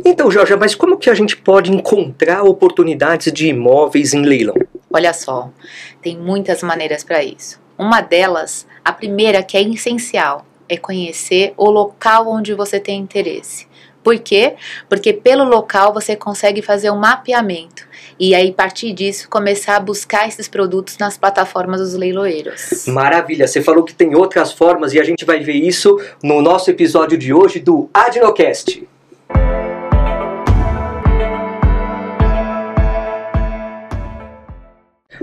Então, Georgia, mas como que a gente pode encontrar oportunidades de imóveis em leilão? Olha só, tem muitas maneiras para isso. Uma delas, a primeira que é essencial, é conhecer o local onde você tem interesse. Por quê? Porque pelo local você consegue fazer um mapeamento e aí, a partir disso, começar a buscar esses produtos nas plataformas dos leiloeiros. Maravilha, você falou que tem outras formas e a gente vai ver isso no nosso episódio de hoje do Adnocast.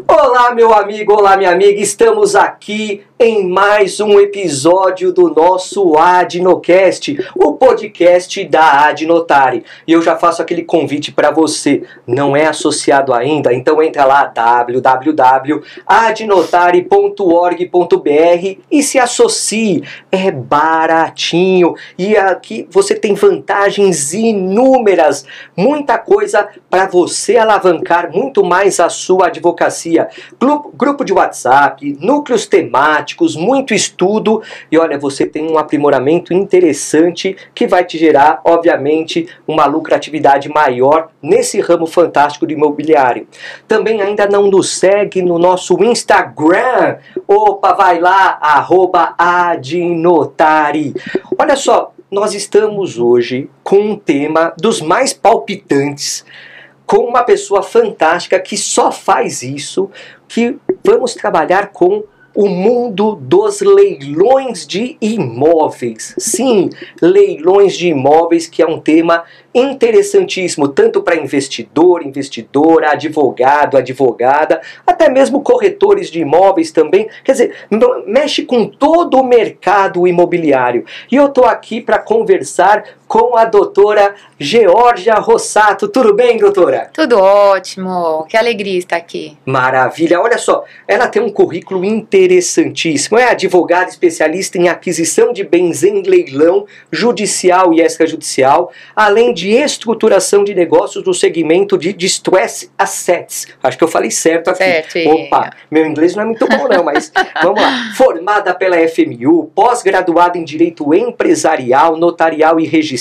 Olá, meu amigo, olá, minha amiga, estamos aqui em mais um episódio do nosso Adnocast, o podcast da Adnotari. E eu já faço aquele convite para você, não é associado ainda? Então entra lá, www.adnotari.org.br e se associe, é baratinho. E aqui você tem vantagens inúmeras, muita coisa para você alavancar muito mais a sua advocacia. Grupo de WhatsApp, núcleos temáticos, muito estudo e olha, você tem um aprimoramento interessante que vai te gerar, obviamente, uma lucratividade maior nesse ramo fantástico do imobiliário. Também ainda não nos segue no nosso Instagram? Opa, vai lá, @Adnotari. Olha só, nós estamos hoje com um tema dos mais palpitantes, com uma pessoa fantástica que só faz isso, que vamos trabalhar com o mundo dos leilões de imóveis. Sim, leilões de imóveis, que é um tema interessantíssimo, tanto para investidor, investidora, advogado, advogada, até mesmo corretores de imóveis também. Quer dizer, mexe com todo o mercado imobiliário. E eu estou aqui para conversar com a doutora Georgia Rossato. Tudo bem, doutora? Tudo ótimo, que alegria estar aqui. Maravilha, olha só, ela tem um currículo interessantíssimo, é advogada especialista em aquisição de bens em leilão, judicial e extrajudicial, além de estruturação de negócios no segmento de distressed assets. Acho que eu falei certo aqui. Certo. Opa, meu inglês não é muito bom não, mas vamos lá. Formada pela FMU, pós-graduada em Direito Empresarial, Notarial e Registral,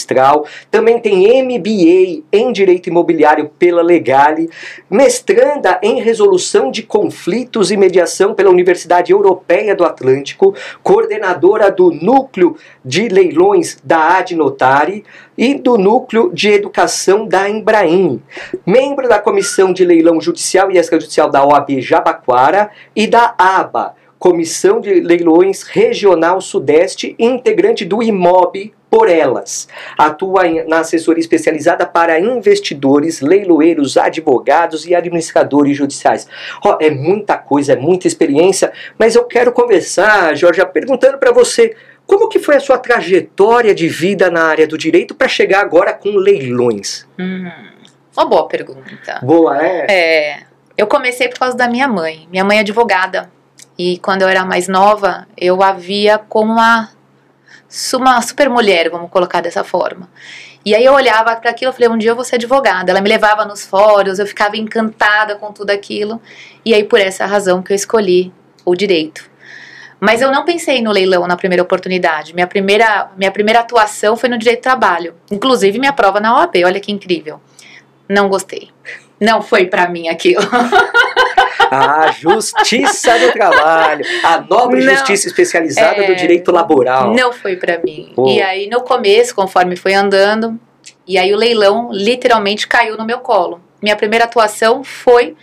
também tem MBA em Direito Imobiliário pela Legale, mestranda em Resolução de Conflitos e Mediação pela Universidade Europeia do Atlântico, coordenadora do Núcleo de Leilões da Adnotari e do Núcleo de Educação da Embraim, membro da Comissão de Leilão Judicial e Extrajudicial da OAB Jabaquara e da ABA, Comissão de Leilões Regional Sudeste, integrante do IMOB por Elas. Atua na assessoria especializada para investidores, leiloeiros, advogados e administradores judiciais. É muita coisa, é muita experiência, mas eu quero conversar, Jorge, perguntando para você, como que foi a sua trajetória de vida na área do direito para chegar agora com leilões? Uma boa pergunta. Boa, é? Eu comecei por causa da minha mãe. Minha mãe é advogada. E quando eu era mais nova, eu a via como uma super mulher, vamos colocar dessa forma. E aí eu olhava para aquilo e falei, um dia eu vou ser advogada. Ela me levava nos fóruns, eu ficava encantada com tudo aquilo. E aí por essa razão que eu escolhi o direito. Mas eu não pensei no leilão na primeira oportunidade. Minha primeira atuação foi no direito do trabalho. Inclusive minha prova na OAB, olha que incrível. Não gostei. Não foi pra mim aquilo. A justiça do trabalho, a nobre justiça especializada do direito laboral. Não foi pra mim. E aí no começo, conforme foi andando, e aí o leilão literalmente caiu no meu colo. Minha primeira atuação foi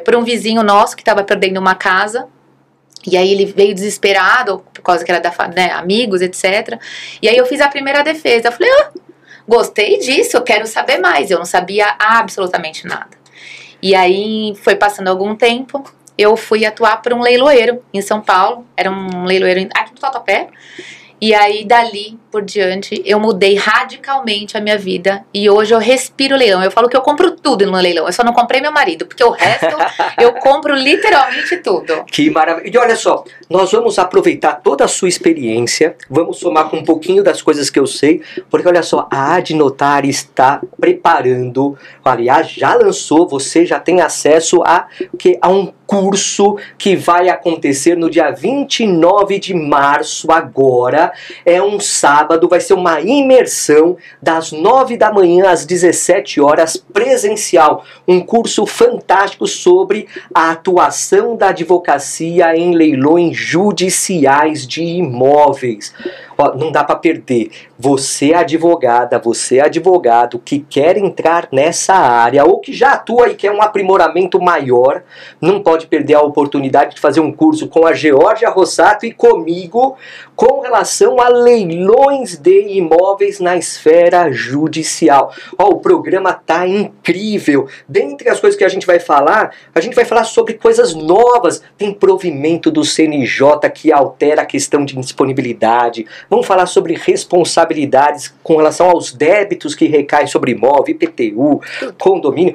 por um vizinho nosso que estava perdendo uma casa. E aí ele veio desesperado, por causa que era amigos, etc. E aí eu fiz a primeira defesa. Eu falei, gostei disso, eu quero saber mais. Eu não sabia absolutamente nada. E aí foi passando algum tempo, eu fui atuar para um leiloeiro em São Paulo. Era um leiloeiro aqui no Tatuapé. E aí, dali por diante, eu mudei radicalmente a minha vida. E hoje eu respiro leilão. Eu falo que eu compro tudo no leilão. Eu só não comprei meu marido, porque o resto eu compro literalmente tudo. Que maravilha. E olha só, nós vamos aproveitar toda a sua experiência, vamos somar com um pouquinho das coisas que eu sei, porque olha só, a Adnotar está preparando, aliás, já lançou, você já tem acesso a um curso que vai acontecer no dia 29 de março agora, é um sábado, vai ser uma imersão das 9 da manhã às 17 horas, presencial, um curso fantástico sobre a atuação da advocacia em leilões judiciais de imóveis. Ó, não dá para perder. Você é advogada, você é advogado que quer entrar nessa área ou que já atua e quer um aprimoramento maior, não pode perder a oportunidade de fazer um curso com a Georgia Rossato e comigo com relação a leilões de imóveis na esfera judicial. Ó, o programa tá incrível. Dentre as coisas que a gente vai falar sobre coisas novas. Tem provimento do CNJ que altera a questão de indisponibilidade. Vamos falar sobre responsabilidades com relação aos débitos que recaem sobre imóvel, IPTU, condomínio.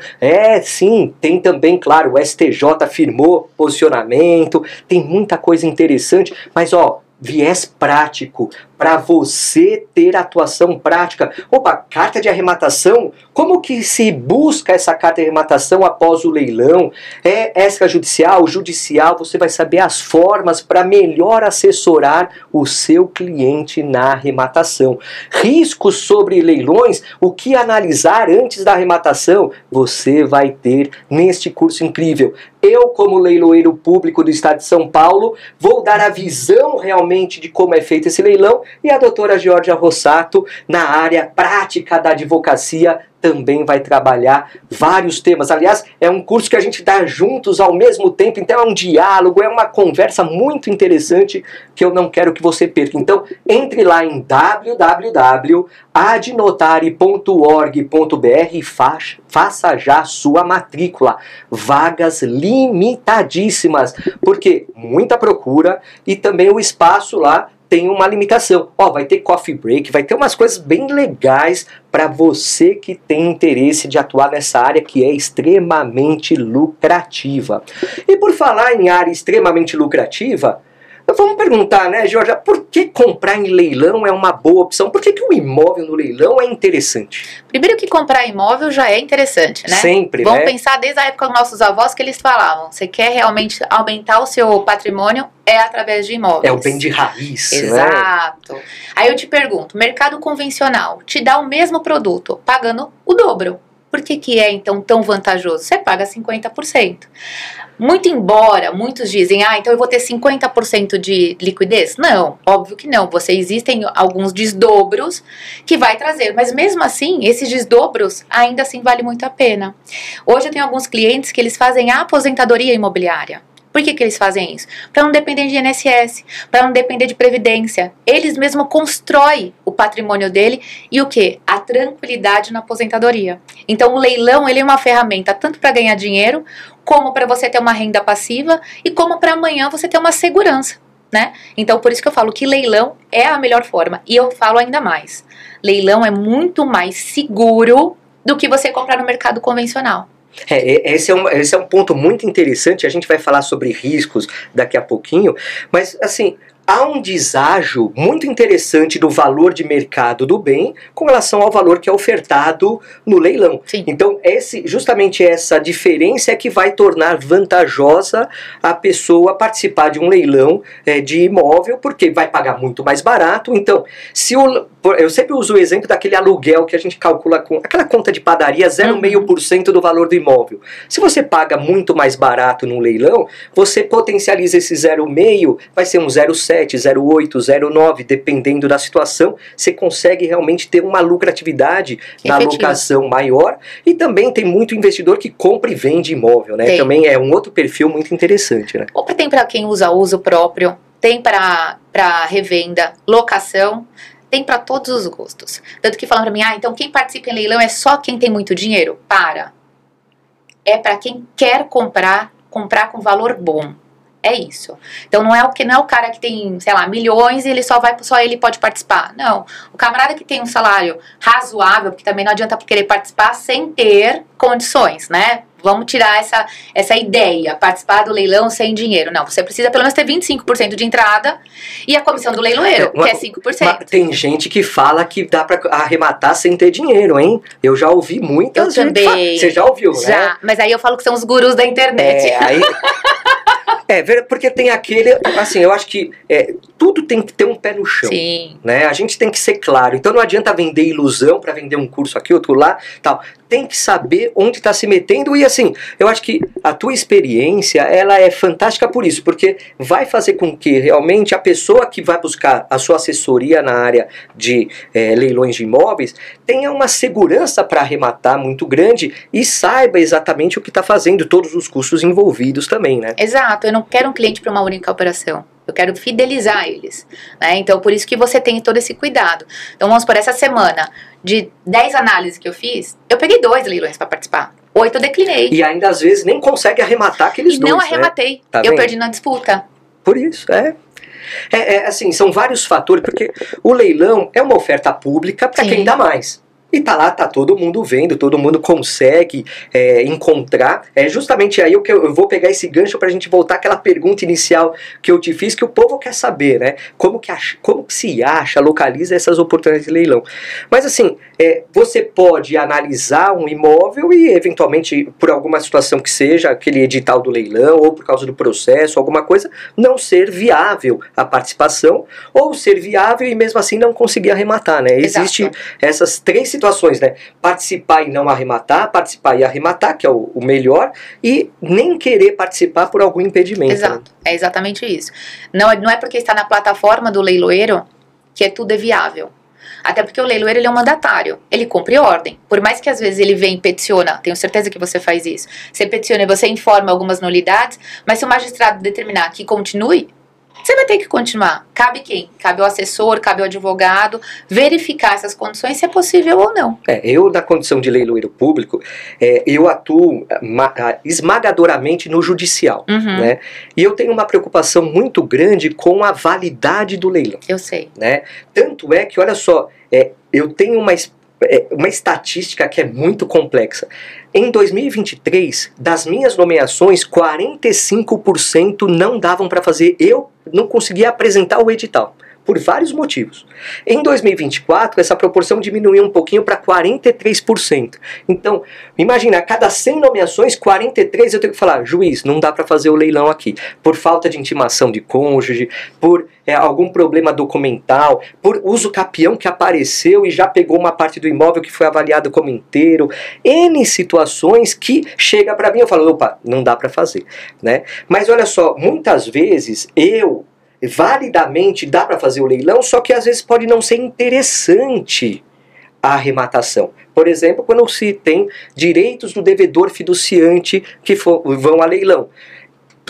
Sim, tem também, claro, o STJ firmou posicionamento, tem muita coisa interessante, mas ó, viés prático, para você ter atuação prática. Opa, carta de arrematação, como que se busca essa carta de arrematação após o leilão? É extrajudicial, judicial, você vai saber as formas para melhor assessorar o seu cliente na arrematação. Riscos sobre leilões, o que analisar antes da arrematação, você vai ter neste curso incrível. Eu, como leiloeiro público do estado de São Paulo, vou dar a visão realmente de como é feito esse leilão, e a doutora Georgia Rossato, na área prática da advocacia, também vai trabalhar vários temas. Aliás, é um curso que a gente dá juntos ao mesmo tempo, então é um diálogo, é uma conversa muito interessante que eu não quero que você perca. Então, entre lá em www.adnotare.org.br e faça já a sua matrícula. Vagas limitadíssimas, porque muita procura e também o espaço lá tem uma limitação. Ó, vai ter coffee break, vai ter umas coisas bem legais para você que tem interesse de atuar nessa área que é extremamente lucrativa. E por falar em área extremamente lucrativa, vamos perguntar, né, Georgia, por que comprar em leilão é uma boa opção? Por que o imóvel no leilão é interessante? Primeiro que comprar imóvel já é interessante, né? Sempre, Vamos pensar desde a época dos nossos avós que eles falavam, você quer realmente aumentar o seu patrimônio, é através de imóveis. É o bem de raiz, exato. Né? Aí eu te pergunto, mercado convencional te dá o mesmo produto, pagando o dobro. Por que é então tão vantajoso? Você paga 50%. Muito embora muitos dizem, então eu vou ter 50% de liquidez. Não, óbvio que não. Existem alguns desdobros que vai trazer, mas mesmo assim, esses desdobros ainda assim vale muito a pena. Hoje eu tenho alguns clientes que eles fazem a aposentadoria imobiliária. Por que eles fazem isso? Para não depender de INSS, para não depender de previdência. Eles mesmos constroem o patrimônio dele e o quê? A tranquilidade na aposentadoria. Então o leilão ele é uma ferramenta tanto para ganhar dinheiro, como para você ter uma renda passiva e como para amanhã você ter uma segurança, né? Então por isso que eu falo que leilão é a melhor forma. E eu falo ainda mais, leilão é muito mais seguro do que você comprar no mercado convencional. Esse é um ponto muito interessante, a gente vai falar sobre riscos daqui a pouquinho, mas assim, há um deságio muito interessante do valor de mercado do bem com relação ao valor que é ofertado no leilão. Sim. Então, justamente essa diferença é que vai tornar vantajosa a pessoa participar de um leilão de imóvel, porque vai pagar muito mais barato. Então, eu sempre uso o exemplo daquele aluguel que a gente calcula com aquela conta de padaria, 0,5% do valor do imóvel. Se você paga muito mais barato no leilão, você potencializa esse 0,5%, vai ser um 0,7%, 0,8, 0,9, dependendo da situação, você consegue realmente ter uma lucratividade na alocação maior, e também tem muito investidor que compra e vende imóvel, né? Também é um outro perfil muito interessante, né? Ou tem para quem usa uso próprio, tem para revenda, locação, tem para todos os gostos. Tanto que falam para mim, então quem participa em leilão é só quem tem muito dinheiro? É para quem quer comprar com valor bom. É isso. Então não é o cara que tem, sei lá, milhões e só ele pode participar. Não. O camarada que tem um salário razoável, porque também não adianta querer participar sem ter condições, né? vamos tirar essa ideia, participar do leilão sem dinheiro. Não, você precisa pelo menos ter 25% de entrada e a comissão do leiloeiro, que é 5%. Tem gente que fala que dá pra arrematar sem ter dinheiro, hein? Eu já ouvi muitas gente também. Você já ouviu, já, né? Mas aí eu falo que são os gurus da internet. Aí... porque tem aquele, assim, eu acho que tudo tem que ter um pé no chão. Sim. Né? A gente tem que ser claro. Então não adianta vender ilusão para vender um curso aqui, outro lá, tal. Tem que saber onde está se metendo e assim, eu acho que a tua experiência, ela é fantástica por isso, porque vai fazer com que realmente a pessoa que vai buscar a sua assessoria na área de leilões de imóveis tenha uma segurança para arrematar muito grande e saiba exatamente o que está fazendo, todos os custos envolvidos também, né? Exato, eu não quero um cliente para uma única operação. Eu quero fidelizar eles, né? Então, por isso que você tem todo esse cuidado. Então, vamos por essa semana, de 10 análises que eu fiz, eu peguei 2 leilões para participar. 8 eu declinei. E ainda, às vezes, nem consegue arrematar aqueles 2, E não arrematei. Né? Tá eu perdi na disputa. Por isso, assim, são vários fatores, porque o leilão é uma oferta pública para quem dá mais. E tá lá, tá todo mundo vendo, todo mundo consegue encontrar. É justamente aí que eu vou pegar esse gancho pra gente voltar àquela pergunta inicial que eu te fiz, que o povo quer saber, né? Como que se acha, localiza essas oportunidades de leilão. Mas assim, você pode analisar um imóvel e eventualmente, por alguma situação que seja, aquele edital do leilão, ou por causa do processo, alguma coisa, não ser viável a participação, ou ser viável e mesmo assim não conseguir arrematar, né? Existe essas 3 situações, né? Participar e não arrematar, participar e arrematar, que é o melhor, e nem querer participar por algum impedimento. Exato, né? É exatamente isso. Não é porque está na plataforma do leiloeiro que tudo é viável. Até porque o leiloeiro ele é um mandatário, ele cumpre ordem. Por mais que às vezes ele venha e peticiona, tenho certeza que você faz isso. Você peticiona e você informa algumas nulidades, mas se o magistrado determinar que continue, você vai ter que continuar. Cabe quem? Cabe o assessor, cabe o advogado, verificar essas condições, se é possível ou não. Eu, na condição de leiloeiro público, eu atuo esmagadoramente no judicial. Né? E eu tenho uma preocupação muito grande com a validade do leilão. Eu sei. Né? Tanto é que, olha só, eu tenho uma estatística que é muito complexa. Em 2023, das minhas nomeações, 45% não davam para fazer. Eu não conseguia apresentar o edital, por vários motivos. Em 2024, essa proporção diminuiu um pouquinho para 43%. Então, imagina, a cada 100 nomeações, 43 eu tenho que falar, juiz, não dá para fazer o leilão aqui. Por falta de intimação de cônjuge, por algum problema documental, por uso capião que apareceu e já pegou uma parte do imóvel que foi avaliado como inteiro. N situações que chega para mim, eu falo, opa, não dá para fazer. Né? Mas olha só, muitas vezes validamente dá para fazer o leilão, só que às vezes pode não ser interessante a arrematação. Por exemplo, quando se tem direitos do devedor fiduciante que vão a leilão.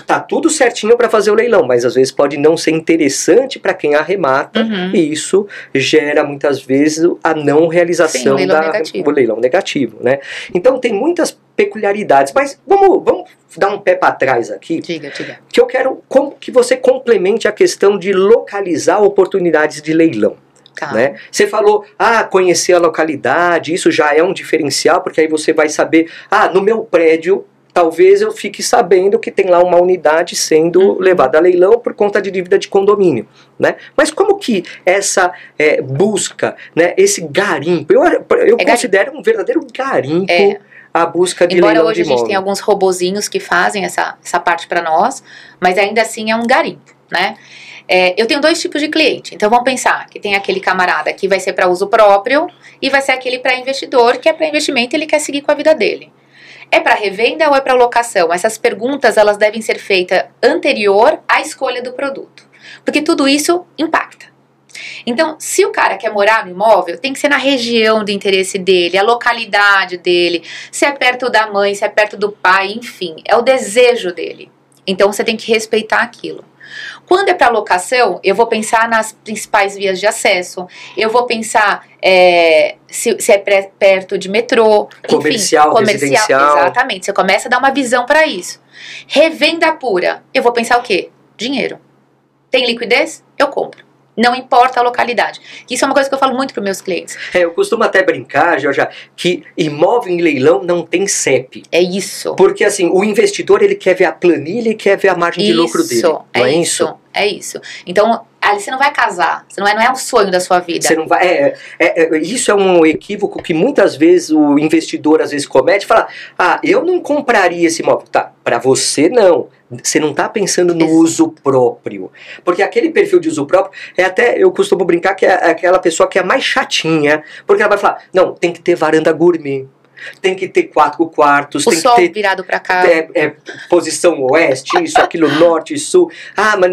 Tá tudo certinho para fazer o leilão, mas às vezes pode não ser interessante para quem arremata, e isso gera muitas vezes a não realização do leilão negativo, né? Então tem muitas peculiaridades, mas vamos dar um pé para trás aqui. Diga. Que eu quero que você complemente a questão de localizar oportunidades de leilão. Tá. Né? Você falou, conhecer a localidade, isso já é um diferencial, porque aí você vai saber, no meu prédio talvez eu fique sabendo que tem lá uma unidade sendo levada a leilão por conta de dívida de condomínio, né? Mas como que essa busca, né, esse garimpo, eu considero um verdadeiro garimpo a busca de leilão de imóvel. Embora hoje a gente tenha alguns robozinhos que fazem essa parte para nós, mas ainda assim é um garimpo, né? Eu tenho 2 tipos de cliente, então vamos pensar que tem aquele camarada que vai ser para uso próprio e vai ser aquele para investidor, que é para investimento e ele quer seguir com a vida dele. É para revenda ou é para locação? Essas perguntas elas devem ser feitas anterior à escolha do produto, porque tudo isso impacta. Então, se o cara quer morar no imóvel, tem que ser na região de interesse dele, a localidade dele, se é perto da mãe, se é perto do pai, enfim, é o desejo dele. Então, você tem que respeitar aquilo. Quando é para locação, eu vou pensar nas principais vias de acesso, eu vou pensar se é perto de metrô, comercial, residencial. Exatamente, você começa a dar uma visão para isso. Revenda pura, eu vou pensar o quê? Dinheiro. Tem liquidez? Eu compro. Não importa a localidade. Isso é uma coisa que eu falo muito para meus clientes. Eu costumo até brincar, Georgia, que imóvel em leilão não tem CEP. É isso. Porque assim, o investidor ele quer ver a planilha e quer ver a margem de lucro dele. Não é isso? É isso. Então, ali você não vai casar. Você não é um sonho da sua vida. Você não vai, isso é um equívoco que muitas vezes o investidor às vezes comete. Fala, eu não compraria esse imóvel. Tá, para você não. Você não está pensando no uso próprio. Porque aquele perfil de uso próprio, eu costumo brincar que é aquela pessoa que é mais chatinha. Porque ela vai falar, não, tem que ter varanda gourmet. Tem que ter 4 quartos. O tem sol que ter, virado para cá. Posição oeste, isso, aquilo, norte e sul.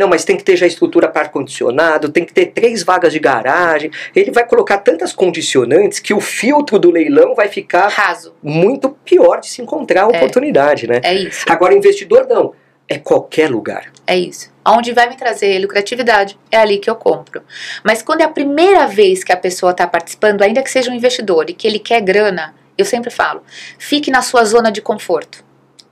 Mas tem que ter já estrutura para ar-condicionado, tem que ter 3 vagas de garagem. Ele vai colocar tantas condicionantes que o filtro do leilão vai ficar raso. Muito pior de se encontrar a oportunidade, né? É isso. Agora, investidor não. É qualquer lugar. É isso. Onde vai me trazer lucratividade, é ali que eu compro. Mas quando é a primeira vez que a pessoa está participando, ainda que seja um investidor e que ele quer grana, eu sempre falo, fique na sua zona de conforto,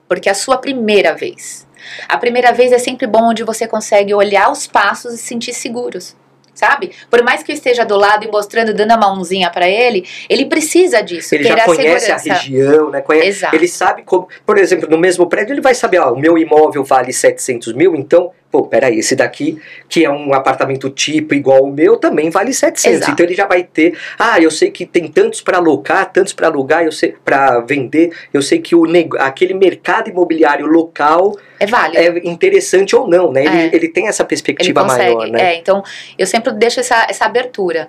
porque é a sua primeira vez. A primeira vez é sempre bom onde você consegue olhar os passos e se sentir seguros, sabe? Por mais que eu esteja do lado e mostrando, dando a mãozinha para ele precisa disso. Ele já conhece a região, né? Exato. Ele sabe como, por exemplo, no mesmo prédio ele vai saber, o meu imóvel vale 700 mil, então, peraí, esse daqui, que é um apartamento tipo igual ao meu, também vale 700. Exato. Então ele já vai ter, eu sei que tem tantos para alocar, tantos para alugar, eu sei para vender, eu sei que aquele mercado imobiliário local é válido. É interessante ou não, né? Ele tem essa perspectiva maior, né? Então eu sempre deixo essa abertura.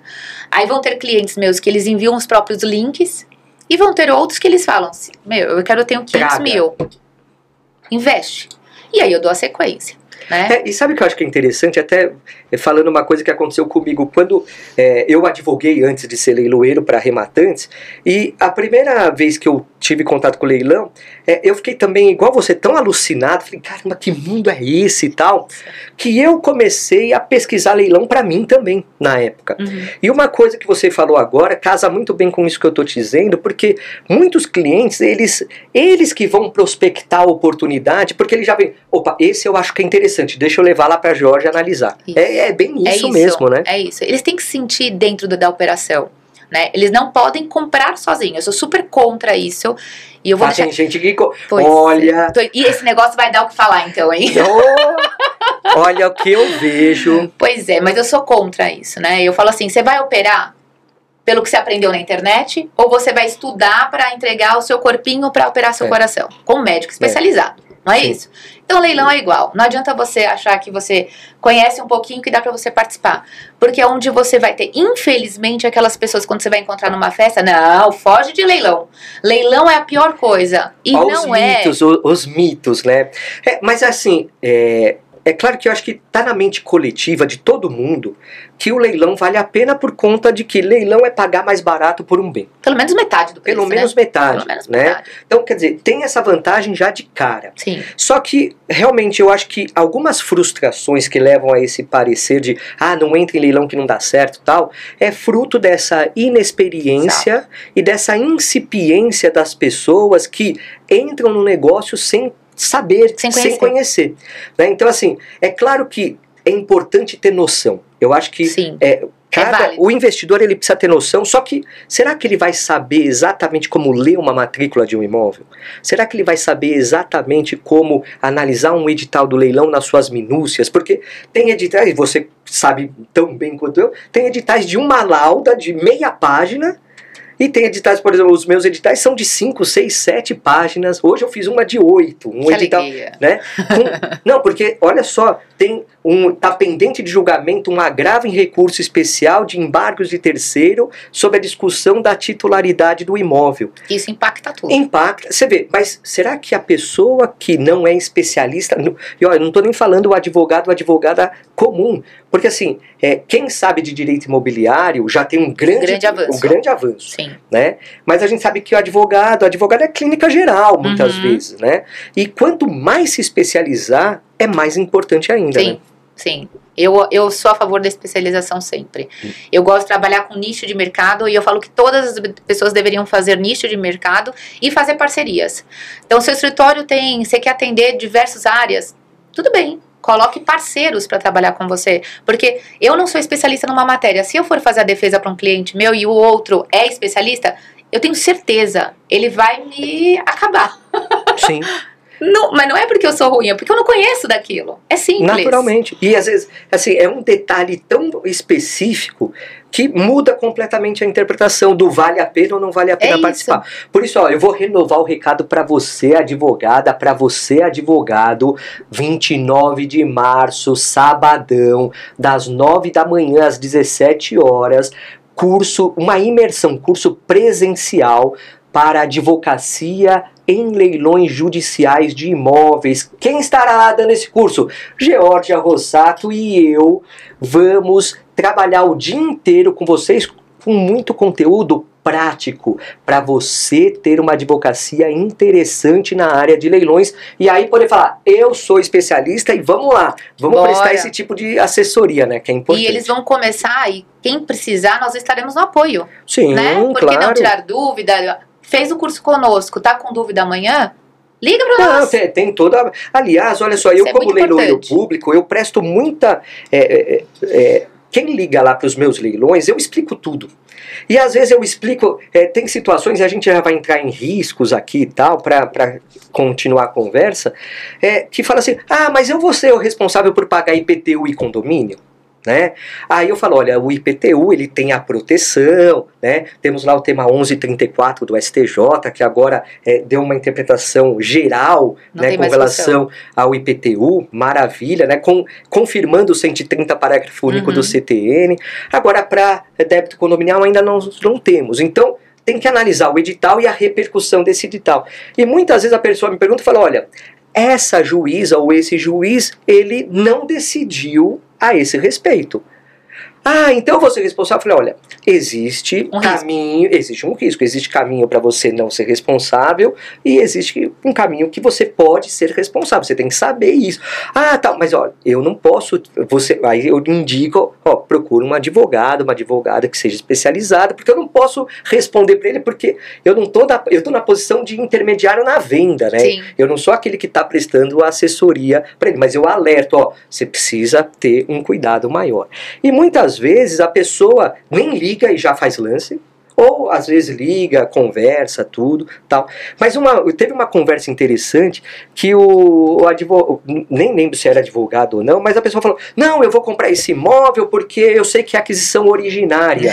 Aí vão ter clientes meus que eles enviam os próprios links e vão ter outros que eles falam assim, eu tenho 500 mil, investe. E aí eu dou a sequência. Né? E sabe o que eu acho que é interessante? Até falando uma coisa que aconteceu comigo quando eu advoguei antes de ser leiloeiro para arrematantes, e a primeira vez que eu tive contato com o leilão, eu fiquei também igual você, tão alucinado, falei, caramba, que mundo é esse e tal, que eu comecei a pesquisar leilão para mim também, na época. E uma coisa que você falou agora casa muito bem com isso que eu tô te dizendo, porque muitos clientes, eles que vão prospectar a oportunidade, porque eles já veem, esse eu acho que é interessante, deixa eu levar lá pra Jorge analisar. É bem isso mesmo, né? É isso. Eles têm que se sentir dentro da operação, né? Eles não podem comprar sozinhos. Eu sou super contra isso. E eu vou tem gente que... Olha... E esse negócio vai dar o que falar, então, hein? Olha o que eu vejo. Pois é, mas eu sou contra isso, né? Eu falo assim, você vai operar pelo que você aprendeu na internet ou você vai estudar para entregar o seu corpinho para operar seu coração? Com um médico especializado. Não é isso? Então, leilão é igual. Não adianta você achar que você conhece um pouquinho que dá pra você participar. Porque é onde você vai ter, infelizmente, aquelas pessoas, quando você vai encontrar numa festa, não, foge de leilão. Leilão é a pior coisa. E não é... Os mitos, né? Mas assim, é claro que eu acho que tá na mente coletiva de todo mundo que o leilão vale a pena por conta de que leilão é pagar mais barato por um bem. Pelo menos metade do preço, Pelo menos metade, né? Então, quer dizer, tem essa vantagem já de cara. Sim. Só que, realmente, eu acho que algumas frustrações que levam a esse parecer de não entra em leilão que não dá certo e tal, é fruto dessa inexperiência e dessa incipiência das pessoas que entram no negócio sem saber, sem conhecer. Né? Então, assim, é claro que é importante ter noção. Eu acho que o investidor ele precisa ter noção, só que será que ele vai saber exatamente como ler uma matrícula de um imóvel? Será que ele vai saber exatamente como analisar um edital do leilão nas suas minúcias? Porque tem editais, você sabe tão bem quanto eu, tem editais de uma lauda de meia página. E tem editais, por exemplo, os meus editais são de 5, 6, 7 páginas. Hoje eu fiz uma de 8. Um edital, né? Não, porque, olha só, tá pendente de julgamento um agravo em recurso especial de embargos de terceiro sobre a discussão da titularidade do imóvel. Isso impacta tudo. Impacta. Você vê, mas será que a pessoa que não é especialista... E olha, eu não estou nem falando o advogada comum. Porque assim, quem sabe de direito imobiliário já tem um grande avanço. Sim. Né? Mas a gente sabe que o advogado é clínica geral, muitas vezes, né? E quanto mais se especializar, é mais importante ainda, sim, né? Sim. Eu sou a favor da especialização sempre. Eu gosto de trabalhar com nicho de mercado e eu falo que todas as pessoas deveriam fazer nicho de mercado e fazer parcerias. Então, seu escritório você quer atender diversas áreas, tudo bem. Coloque parceiros para trabalhar com você. Porque eu não sou especialista numa matéria. Se eu for fazer a defesa para um cliente meu e o outro é especialista, eu tenho certeza, ele vai me acabar. Sim. Não, mas não é porque eu sou ruim, é porque eu não conheço daquilo. É simples. Naturalmente. E às vezes, assim, é um detalhe tão específico que muda completamente a interpretação do vale a pena ou não vale a pena participar. Por isso, ó, eu vou renovar o recado para você, advogada, para você, advogado, 29 de março, sabadão, das 9 da manhã às 17 horas, curso, uma imersão, curso presencial para advocacia em leilões judiciais de imóveis. Quem estará lá dando esse curso? Georgia Rossato e eu vamos trabalhar o dia inteiro com vocês com muito conteúdo prático para você ter uma advocacia interessante na área de leilões e aí poder falar, eu sou especialista e vamos lá, vamos prestar esse tipo de assessoria, né, que é importante. E eles vão começar e quem precisar nós estaremos no apoio. Sim, né? Por que claro. não tirar dúvida? Fez o curso conosco, tá com dúvida amanhã? Liga pra nós. Tem toda... Aliás, olha só, eu como leiloeiro público, eu presto muita... quem liga lá para os meus leilões, eu explico tudo. E às vezes eu explico, tem situações, e a gente já vai entrar em riscos aqui e tal, para continuar a conversa, que fala assim, mas eu vou ser o responsável por pagar IPTU e condomínio? Né? Aí eu falo, olha, o IPTU ele tem a proteção, né? Temos lá o tema 1134 do STJ, que agora deu uma interpretação geral, né, com relação ao IPTU, maravilha, né? Confirmando o 130 parágrafo único do CTN. Agora, para débito condominial ainda não temos. Então, tem que analisar o edital e a repercussão desse edital. E muitas vezes a pessoa me pergunta e fala, olha, essa juíza ou esse juiz, ele não decidiu a esse respeito. Então eu vou ser responsável. Eu falei, olha, existe um risco, existe caminho para você não ser responsável e existe um caminho que você pode ser responsável, você tem que saber isso. Mas ó, eu não posso, aí eu indico, procura um advogado, uma advogada que seja especializada, porque eu não posso responder para ele, porque eu tô na posição de intermediário na venda, né? Sim. Eu não sou aquele que está prestando assessoria para ele, mas eu alerto, você precisa ter um cuidado maior. E muitas vezes a pessoa nem liga e já faz lance, ou às vezes liga, conversa, tudo, tal. Mas teve uma conversa interessante que o advogado, nem lembro se era advogado ou não, mas a pessoa falou, não, eu vou comprar esse imóvel porque eu sei que é aquisição originária.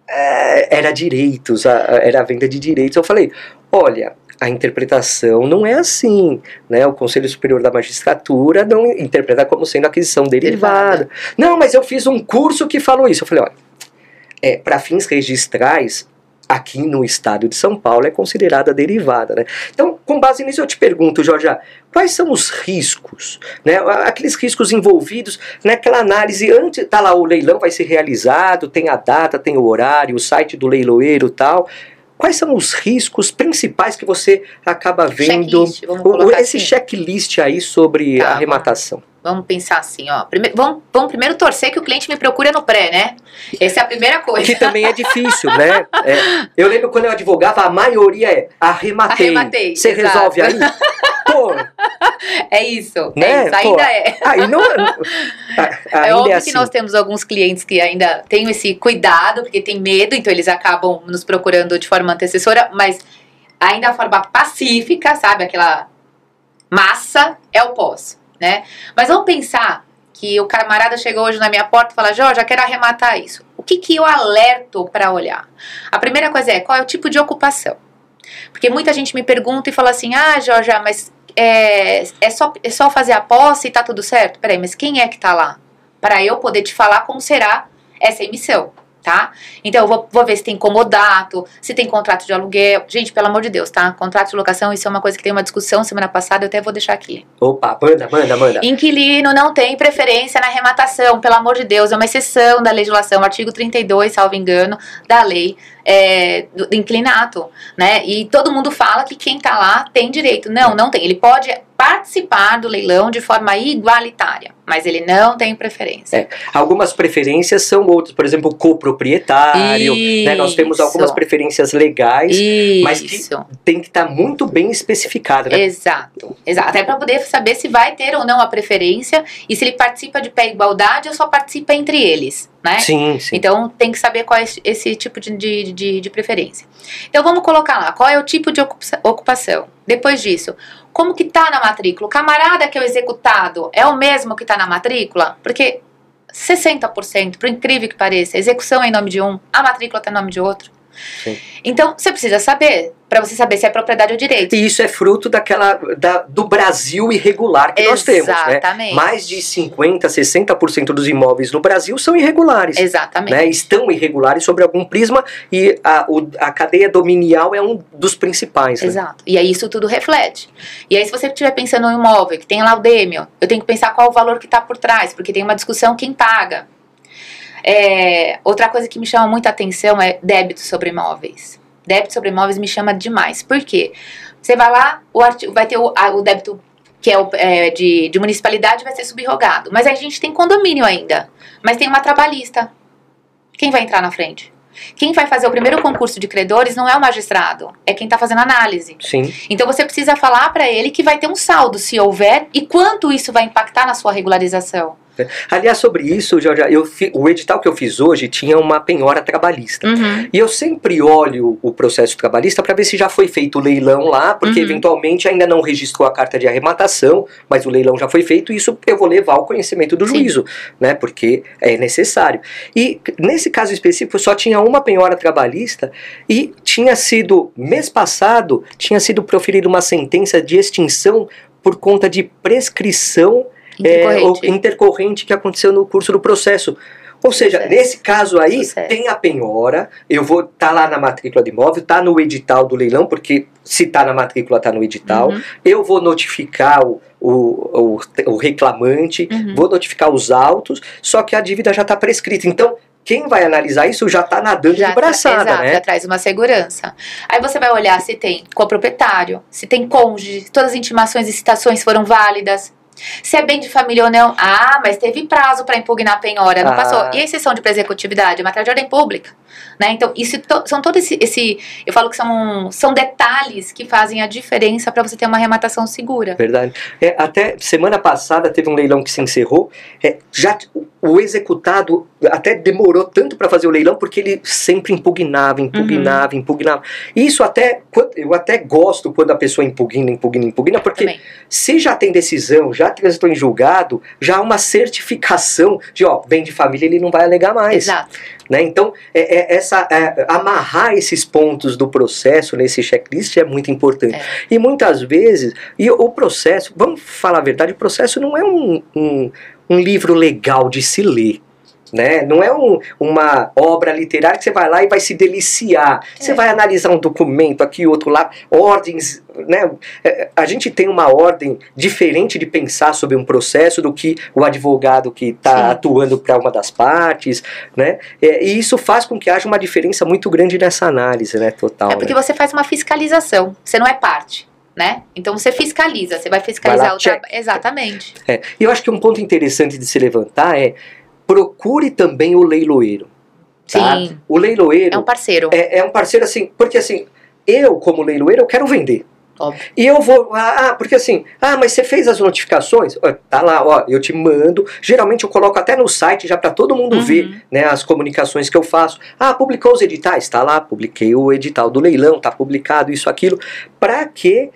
Era direitos, era a venda de direitos. Eu falei, olha, a interpretação não é assim, né? O Conselho Superior da Magistratura não interpreta como sendo aquisição derivada. Não, mas eu fiz um curso que falou isso. Eu falei, olha, para fins registrais, aqui no estado de São Paulo é considerada derivada, né? Então, com base nisso eu te pergunto, Jorge, quais são os riscos, né? Aqueles riscos envolvidos naquela análise, antes, tá lá, o leilão vai ser realizado, tem a data, tem o horário, o site do leiloeiro e tal. Quais são os riscos principais que você acaba vendo? Esse checklist aí sobre a arrematação. Vamos pensar assim, ó. Vamos primeiro torcer que o cliente me procure no pré, né? Essa é a primeira coisa. Que também é difícil, né? Eu lembro quando eu advogava, a maioria arrematei. Você resolve aí? Pô, é isso, né? Ainda é. É óbvio assim. Que nós temos alguns clientes que ainda têm esse cuidado, porque tem medo, então eles acabam nos procurando de forma antecessora, mas ainda a forma pacífica, sabe? Aquela massa é o pós, né? Mas vamos pensar que o camarada chegou hoje na minha porta e fala, Jorge, eu quero arrematar isso. O que eu alerto para olhar? A primeira coisa qual é o tipo de ocupação? Porque muita gente me pergunta e fala assim, Jorge, mas é só fazer a posse e tá tudo certo? Peraí, mas quem é que tá lá? Para eu poder te falar como será essa emissão, tá? Então eu vou ver se tem comodato, se tem contrato de aluguel. Gente, pelo amor de Deus, tá? Contrato de locação, isso é uma coisa que tem uma discussão semana passada, eu até vou deixar aqui. Opa, manda. Inquilino não tem preferência na arrematação, pelo amor de Deus, é uma exceção da legislação, artigo 32, salvo engano, da lei do inquilinato, né? E todo mundo fala que quem tá lá tem direito. Não tem. Ele pode participar do leilão de forma igualitária, mas ele não tem preferência. Algumas preferências são outras, por exemplo, coproprietário, né? Nós temos algumas preferências legais, mas que tem que estar muito bem especificado, né? Exato. Até para poder saber se vai ter ou não a preferência e se ele participa de pé e igualdade ou só participa entre eles, né? Sim. Então tem que saber qual é esse tipo de preferência. Então vamos colocar lá, qual é o tipo de ocupação. Depois disso, como que tá na matrícula? O camarada que é o executado é o mesmo que tá na matrícula? Porque 60%, por incrível que pareça, a execução é em nome de um, a matrícula tá em nome de outro. Sim. Então, você precisa saber, para você saber se é propriedade ou direito. E isso é fruto do Brasil irregular que nós temos, né? Exatamente. Mais de 50%, 60% dos imóveis no Brasil são irregulares. Exatamente. Né? Estão irregulares sobre algum prisma e a cadeia dominial é um dos principais. Exato. Né? E aí isso tudo reflete. E aí se você estiver pensando em um imóvel que tem lá o Dêmio, eu tenho que pensar qual o valor que está por trás, porque tem uma discussão quem paga. Outra coisa que me chama muita atenção é débito sobre imóveis. Débito sobre imóveis me chama demais. Por quê? Você vai lá, vai ter o débito que é de municipalidade vai ser subrogado. Mas a gente tem condomínio ainda. Mas tem uma trabalhista. Quem vai entrar na frente? Quem vai fazer o primeiro concurso de credores não é o magistrado, é quem está fazendo análise. Sim. Então você precisa falar para ele que vai ter um saldo, se houver, e quanto isso vai impactar na sua regularização. Aliás, sobre isso, Jorge, o edital que eu fiz hoje tinha uma penhora trabalhista. Uhum. E eu sempre olho o processo trabalhista para ver se já foi feito o leilão lá, porque eventualmente ainda não registrou a carta de arrematação, mas o leilão já foi feito, e isso eu vou levar ao conhecimento do juízo, né, porque é necessário. E nesse caso específico só tinha uma penhora trabalhista e tinha sido, mês passado, tinha sido proferida uma sentença de extinção por conta de prescrição intercorrente que aconteceu no curso do processo. Ou seja, nesse caso aí, tem a penhora, eu vou estar lá na matrícula do imóvel, tá no edital do leilão, porque se tá na matrícula, tá no edital, eu vou notificar o reclamante, vou notificar os autos, só que a dívida já está prescrita. Então, quem vai analisar isso já está nadando de braçada, né? Já traz uma segurança. Aí você vai olhar se tem coproprietário, se tem cônjuge, se todas as intimações e citações foram válidas. Se é bem de família ou não. Mas teve prazo para impugnar a penhora, não passou. E a exceção de pré-executividade? É matéria de ordem pública. Né? Então, isso são todos eu falo que são detalhes que fazem a diferença para você ter uma arrematação segura. Verdade. Até semana passada teve um leilão que se encerrou. O executado até demorou tanto para fazer o leilão porque ele sempre impugnava. Isso eu até gosto quando a pessoa impugna, porque também. Se já tem decisão, já transitou em julgado, já há uma certificação de, bem de família ele não vai alegar mais. Exato. Né? Então, amarrar esses pontos do processo nesse checklist é muito importante. E muitas vezes, o processo, vamos falar a verdade, o processo não é um livro legal de se ler. Né? Não é uma obra literária que você vai lá e vai se deliciar. Você vai analisar um documento aqui, outro lá, ordens, né? A gente tem uma ordem diferente de pensar sobre um processo do que o advogado que está atuando para uma das partes, né? E isso faz com que haja uma diferença muito grande nessa análise, né? Total. Porque você faz uma fiscalização, você não é parte. Né? Então você fiscaliza, você vai fiscalizar o trabalho. Exatamente. E eu acho que um ponto interessante de se levantar procure também o leiloeiro. Tá? Sim. O leiloeiro... É um parceiro. É um parceiro assim, porque assim, eu como leiloeiro, eu quero vender. Óbvio. E eu vou, porque assim, mas você fez as notificações? Tá lá, eu te mando. Geralmente eu coloco até no site já para todo mundo ver, né, as comunicações que eu faço. Publicou os editais? Tá lá, publiquei o edital do leilão, tá publicado isso, aquilo. Para que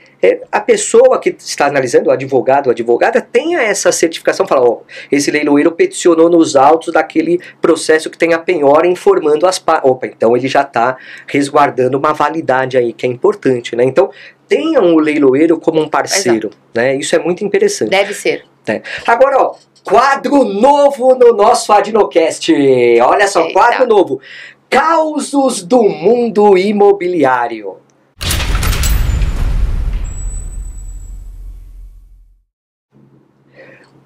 a pessoa que está analisando, o advogado, a advogada, tenha essa certificação, fala, esse leiloeiro peticionou nos autos daquele processo que tem a penhora informando as partes. Então ele já está resguardando uma validade aí, que é importante, né? Então, tenham o leiloeiro como um parceiro, né? Isso é muito interessante. Deve ser. Agora, quadro novo no nosso Adnocast. Olha só, quadro novo. Causos do mundo imobiliário.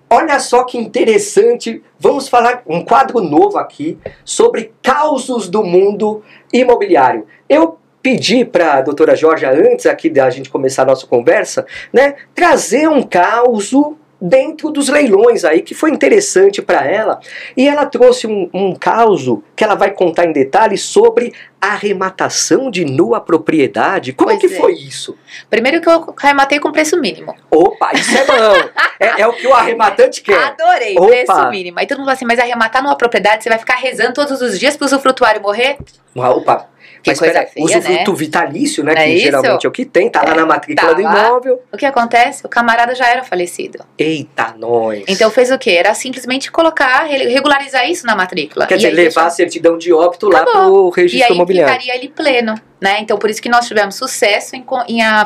Olha só que interessante, vamos falar um quadro novo aqui sobre causos do mundo imobiliário. Eu pedi para a doutora Georgia, antes aqui da gente começar a nossa conversa, né, trazer um causo dentro dos leilões aí, que foi interessante para ela. E ela trouxe um caso que ela vai contar em detalhes sobre arrematação de nua propriedade. Como que foi isso? Primeiro que eu arrematei com preço mínimo. Opa, isso é bom. é o que o arrematante quer. Adorei, preço mínimo. Aí todo mundo fala assim, mas arrematar numa propriedade, você vai ficar rezando todos os dias pro usufrutuário morrer? Opa. Mas espera, usufruto vitalício, né? Que geralmente é o que tem, tá lá na matrícula do imóvel. O que acontece? O camarada já era falecido. Eita, nós. Então fez o quê? Era simplesmente colocar, regularizar isso na matrícula. Quer dizer, levar a certidão de óbito lá pro registro imobiliário. E aí ficaria ele pleno, né? Então por isso que nós tivemos sucesso em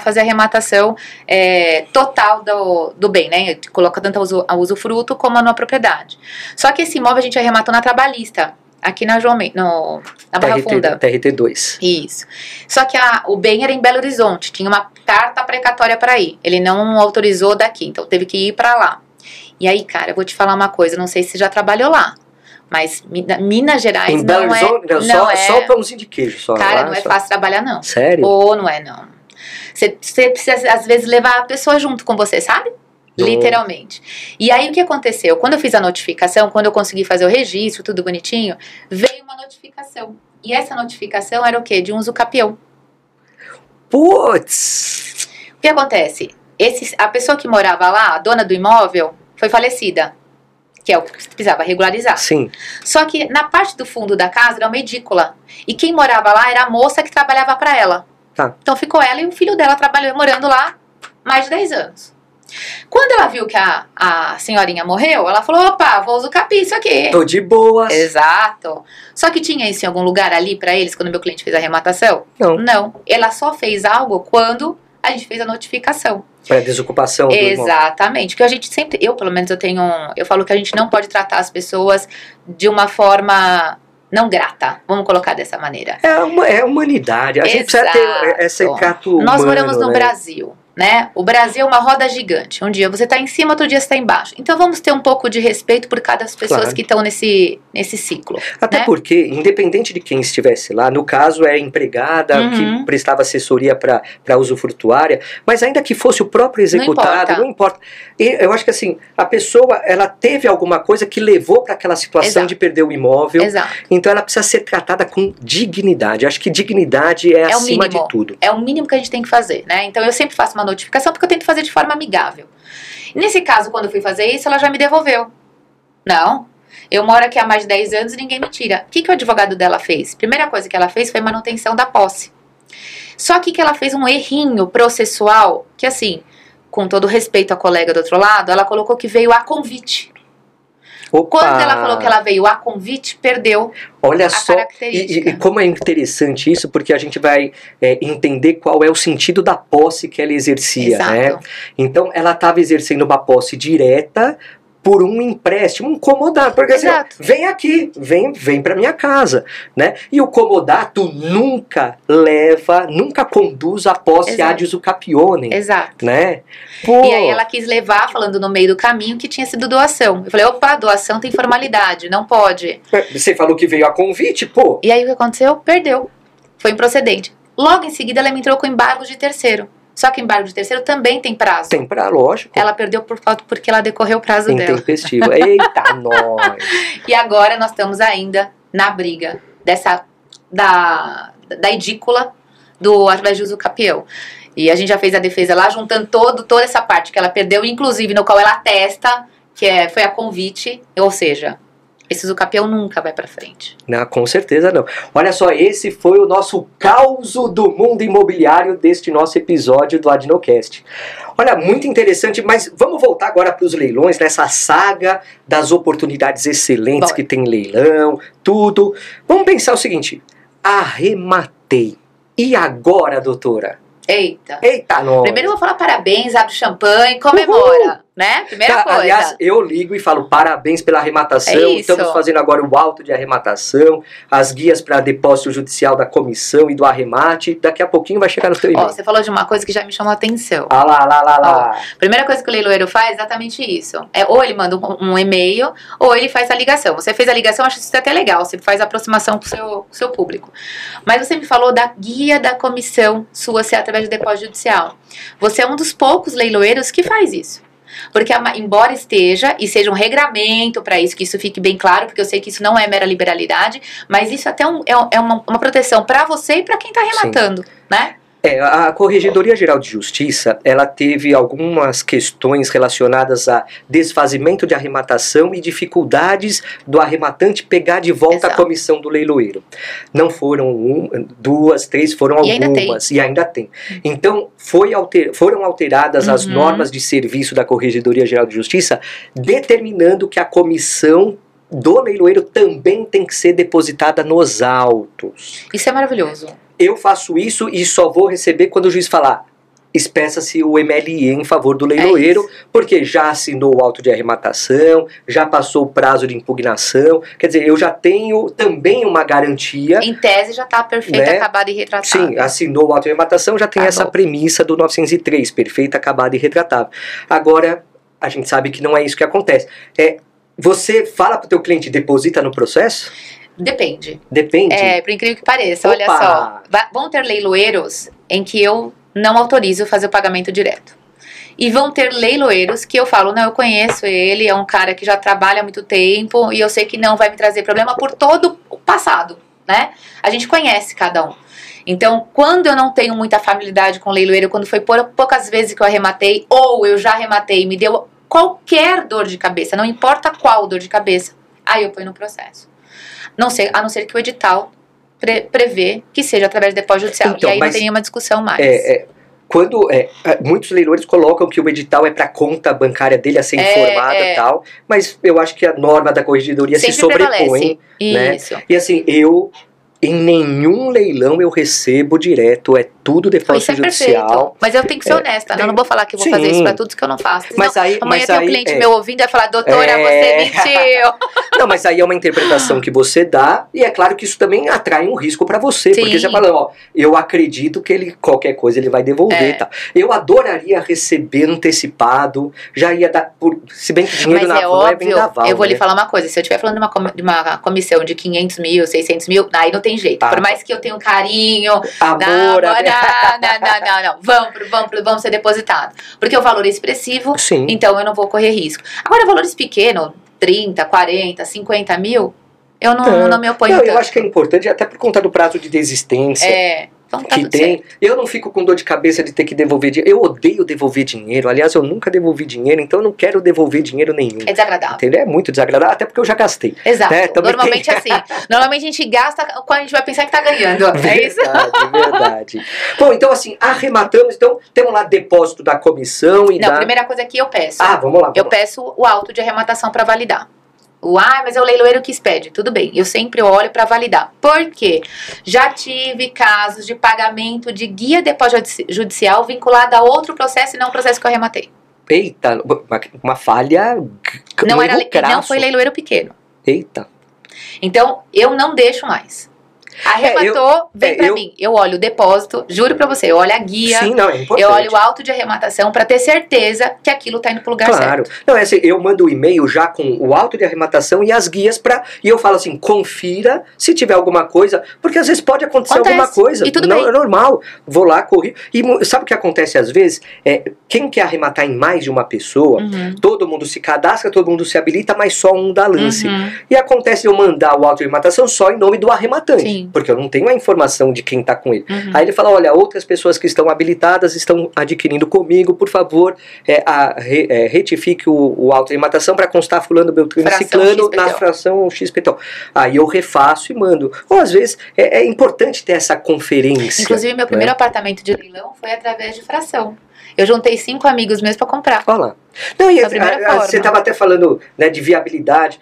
fazer a arrematação total do bem, né? Coloca tanto a usufruto como na propriedade. Só que esse imóvel a gente arrematou na trabalhista. Aqui na Barra Funda. TRT2. Isso. Só que o bem era em Belo Horizonte. Tinha uma carta precatória para ir. Ele não autorizou daqui, então teve que ir para lá. E aí, cara, eu vou te falar uma coisa. Não sei se você já trabalhou lá. Mas Minas Gerais em Belo Horizonte, só o pãozinho de queijo. Só, cara, não é fácil trabalhar, não. Sério? Ou não é, não. Você precisa, às vezes, levar a pessoa junto com você, sabe? Literalmente. E aí o que aconteceu? Quando eu fiz a notificação, quando eu consegui fazer o registro, tudo bonitinho, veio uma notificação. E essa notificação era o quê? De um usucapião. Putz! O que acontece? A pessoa que morava lá, a dona do imóvel, foi falecida. Que é o que precisava regularizar. Sim. Só que na parte do fundo da casa era uma edícula. E quem morava lá era a moça que trabalhava para ela. Tá. Então ficou ela e o filho dela morando lá mais de 10 anos. Quando ela viu que a senhorinha morreu, ela falou, opa, vou usucapiar isso aqui. Tô de boas. Exato. Só que tinha isso em algum lugar ali pra eles, quando meu cliente fez a arrematação? Não. Não. Ela só fez algo quando a gente fez a notificação. Para desocupação do imóvel. Exatamente. Que a gente sempre, eu pelo menos eu falo que a gente não pode tratar as pessoas de uma forma não grata, vamos colocar dessa maneira. É humanidade, a gente precisa ter esse trato humano. Nós moramos no Brasil. Né? O Brasil é uma roda gigante. Um dia você está em cima, outro dia você está embaixo. Então vamos ter um pouco de respeito por cada pessoas que estão nesse ciclo. Até né? porque, independente de quem estivesse lá, no caso é empregada que prestava assessoria para usufrutuária, mas ainda que fosse o próprio executado, não importa. Eu acho que assim, a pessoa ela teve alguma coisa que levou para aquela situação de perder o imóvel. Exato. Então ela precisa ser tratada com dignidade. Eu acho que dignidade é acima de tudo. É o mínimo que a gente tem que fazer, né? Então eu sempre faço uma notificação porque eu tento fazer de forma amigável. Nesse caso, quando eu fui fazer isso, ela já me devolveu. Não, eu moro aqui há mais de 10 anos e ninguém me tira. O que o advogado dela fez? Primeira coisa que ela fez foi manutenção da posse. Só que ela fez um errinho processual, que assim, com todo respeito à colega do outro lado, ela colocou que veio a convite. Opa. Quando ela falou que ela veio a convite, perdeu. Olha a só, característica. E como é interessante isso, porque a gente vai entender qual é o sentido da posse que ela exercia, né? Então, ela estava exercendo uma posse direta por um empréstimo, um comodato, porque assim, ó, vem aqui, vem para minha casa, né? E o comodato nunca conduz a posse ad usucapione, né? Pô. E aí ela quis levar, falando no meio do caminho, que tinha sido doação. Eu falei, opa, doação tem formalidade, não pode. Você falou que veio a convite, pô. E aí o que aconteceu? Perdeu. Foi improcedente. Logo em seguida ela me entrou com embargo de terceiro. Só que embargo de terceiro também tem prazo. Tem prazo, lógico. Ela perdeu porque ela decorreu o prazo dela. Intempestivo. Eita, nós. E agora nós estamos ainda na briga da edícula do Atlético Usucapião. E a gente já fez a defesa lá, juntando toda essa parte que ela perdeu, inclusive no qual ela atesta, que foi a convite, ou seja, esse usucapião nunca vai pra frente. Não, com certeza não. Olha só, esse foi o nosso caos do mundo imobiliário deste nosso episódio do Adnocast. Olha, muito interessante, mas vamos voltar agora para os leilões, nessa saga das oportunidades excelentes que tem leilão, tudo. Vamos pensar o seguinte, arrematei. E agora, doutora? Eita, nós. Primeiro eu vou falar parabéns, abre o champanhe, comemora, né? Primeira coisa. Aliás, eu ligo e falo parabéns pela arrematação. Estamos fazendo agora o auto de arrematação, as guias para depósito judicial da comissão e do arremate. Daqui a pouquinho vai chegar no teu e-mail. Você falou de uma coisa que já me chamou a atenção. Lá. Primeira coisa que o leiloeiro faz é exatamente isso. Ou ele manda um e-mail, ou ele faz a ligação. Você fez a ligação, acho isso até legal. Você faz a aproximação com o seu público. Mas você me falou da guia da comissão sua ser através de depósito judicial. Você é um dos poucos leiloeiros que faz isso. Porque embora esteja e seja um regramento para isso, que isso fique bem claro, porque eu sei que isso não é mera liberalidade, mas isso até é uma proteção para você e para quem está arrematando, né? A Corregedoria Geral de Justiça, ela teve algumas questões relacionadas a desfazimento de arrematação e dificuldades do arrematante pegar de volta a comissão do leiloeiro. Não foram duas, três, foram algumas. E ainda tem. Então, foram alteradas as normas de serviço da Corregedoria Geral de Justiça, determinando que a comissão do leiloeiro também tem que ser depositada nos autos. Isso é maravilhoso. Eu faço isso e só vou receber quando o juiz falar: espeça-se o MLE em favor do leiloeiro, porque já assinou o auto de arrematação, já passou o prazo de impugnação. Quer dizer, eu já tenho também uma garantia. Em tese já está perfeita, né? Acabada e retratável. Sim, assinou o auto de arrematação, já tem essa premissa do 903, perfeita, acabada e retratável. Agora, a gente sabe que não é isso que acontece. Você fala para o teu cliente, deposita no processo? Depende. Depende? Por incrível que pareça. Opa. Olha só, vão ter leiloeiros em que eu não autorizo fazer o pagamento direto. E vão ter leiloeiros que eu falo, não, eu conheço ele, é um cara que já trabalha há muito tempo e eu sei que não vai me trazer problema por todo o passado, né? A gente conhece cada um. Então, quando eu não tenho muita familiaridade com o leiloeiro, quando foi poucas vezes que eu arrematei, ou eu já arrematei e me deu qualquer dor de cabeça, não importa qual dor de cabeça, aí eu ponho no processo. A não ser que o edital prevê que seja através de depósito judicial. Então, e aí não tem nenhuma discussão mais. Muitos leiloeiros colocam que o edital é para a conta bancária dele a ser informada e tal, mas eu acho que a norma da corregedoria sempre se sobrepõe. Né? Isso. E assim, em nenhum leilão eu recebo direto, é tudo depósito judicial. Perfeito. Mas eu tenho que ser honesta, né? Eu não vou falar que eu vou fazer isso para tudo que eu não faço. Mas aí, amanhã tem um cliente meu ouvindo e vai falar, doutora, você mentiu. Não, mas aí é uma interpretação que você dá, e é claro que isso também atrai um risco para você, porque você fala, ó, eu acredito que qualquer coisa ele vai devolver, tá? Eu adoraria receber antecipado, já ia dar, se bem que dinheiro na mão é vendaval. Eu vou lhe falar uma coisa, se eu estiver falando de uma comissão de 500 mil, 600 mil, aí não tem jeito. Por mais que eu tenha um carinho, amor, não, vamos ser depositados. Porque o valor é expressivo, então eu não vou correr risco. Agora, valores pequenos, 30, 40, 50 mil, eu não me oponho tanto. Eu acho que é importante, até por conta do prazo de desistência. Então tá que tem. Certo. Eu não fico com dor de cabeça de ter que devolver dinheiro. Eu odeio devolver dinheiro. Aliás, eu nunca devolvi dinheiro, então eu não quero devolver dinheiro nenhum. É desagradável. Entendeu? É muito desagradável, até porque eu já gastei. Exato. Né? Normalmente é assim. Normalmente a gente gasta quando a gente vai pensar que tá ganhando. É isso? Verdade. Bom, então assim, arrematamos. Então, temos lá depósito da comissão e a primeira coisa que eu peço. Vamos lá. Eu peço o auto de arrematação para validar. Mas é o leiloeiro que expede. Tudo bem, eu sempre olho para validar. Por quê? Já tive casos de pagamento de guia de depósito judicial vinculado a outro processo e não o processo que eu arrematei. Eita, uma falha. Não foi leiloeiro pequeno. Eita. Então, eu não deixo mais. Arrematou, vem pra mim. Eu olho o depósito, juro pra você, eu olho a guia. Sim, não, é importante. Eu olho o auto de arrematação pra ter certeza que aquilo tá indo pro lugar certo. Não, assim, eu mando o e-mail já com o auto de arrematação e as guias e eu falo assim, confira se tiver alguma coisa, porque às vezes pode acontecer alguma coisa. E tudo não, bem. É normal. Vou lá, corri. E sabe o que acontece às vezes? Quem quer arrematar em mais de uma pessoa, todo mundo se cadastra, todo mundo se habilita, mas só um dá lance. E acontece eu mandar o auto de arrematação só em nome do arrematante. Sim. Porque eu não tenho a informação de quem está com ele. Aí ele fala, olha, outras pessoas que estão habilitadas estão adquirindo comigo, por favor, retifique o auto de arrematação para constar fulano, beltrano e ciclano na fração XPTO. Aí eu refaço e mando. Ou às vezes é importante ter essa conferência. Inclusive, meu primeiro apartamento de leilão foi através de fração. Eu juntei 5 amigos meus para comprar. Olha lá. Não, e você estava até falando, né, de viabilidade.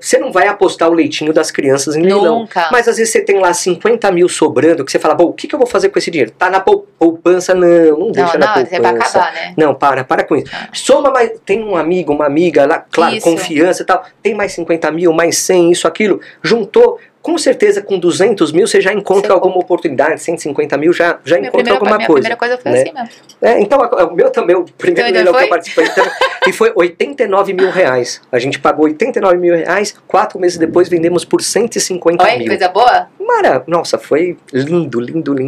Você não vai apostar o leitinho das crianças em leilão. Nunca. Mas às vezes você tem lá 50 mil sobrando, que você fala, bom, o que eu vou fazer com esse dinheiro? Tá na poupança? Não deixa na poupança. Você vai acabar, né? Não, para com isso. Soma mais, tem um amigo, uma amiga lá, claro, isso. Confiança e tal. Tem mais 50 mil, mais 100, isso, aquilo. Juntou. Com certeza, com 200 mil, você já encontra alguma oportunidade. 150 mil, já encontra alguma coisa. Minha primeira coisa foi assim mesmo. Então, o meu também, o primeiro leilão que eu participei, e foi 89 mil reais. A gente pagou 89 mil reais, 4 meses depois vendemos por 150 mil. Olha, coisa boa? Nossa, foi lindo.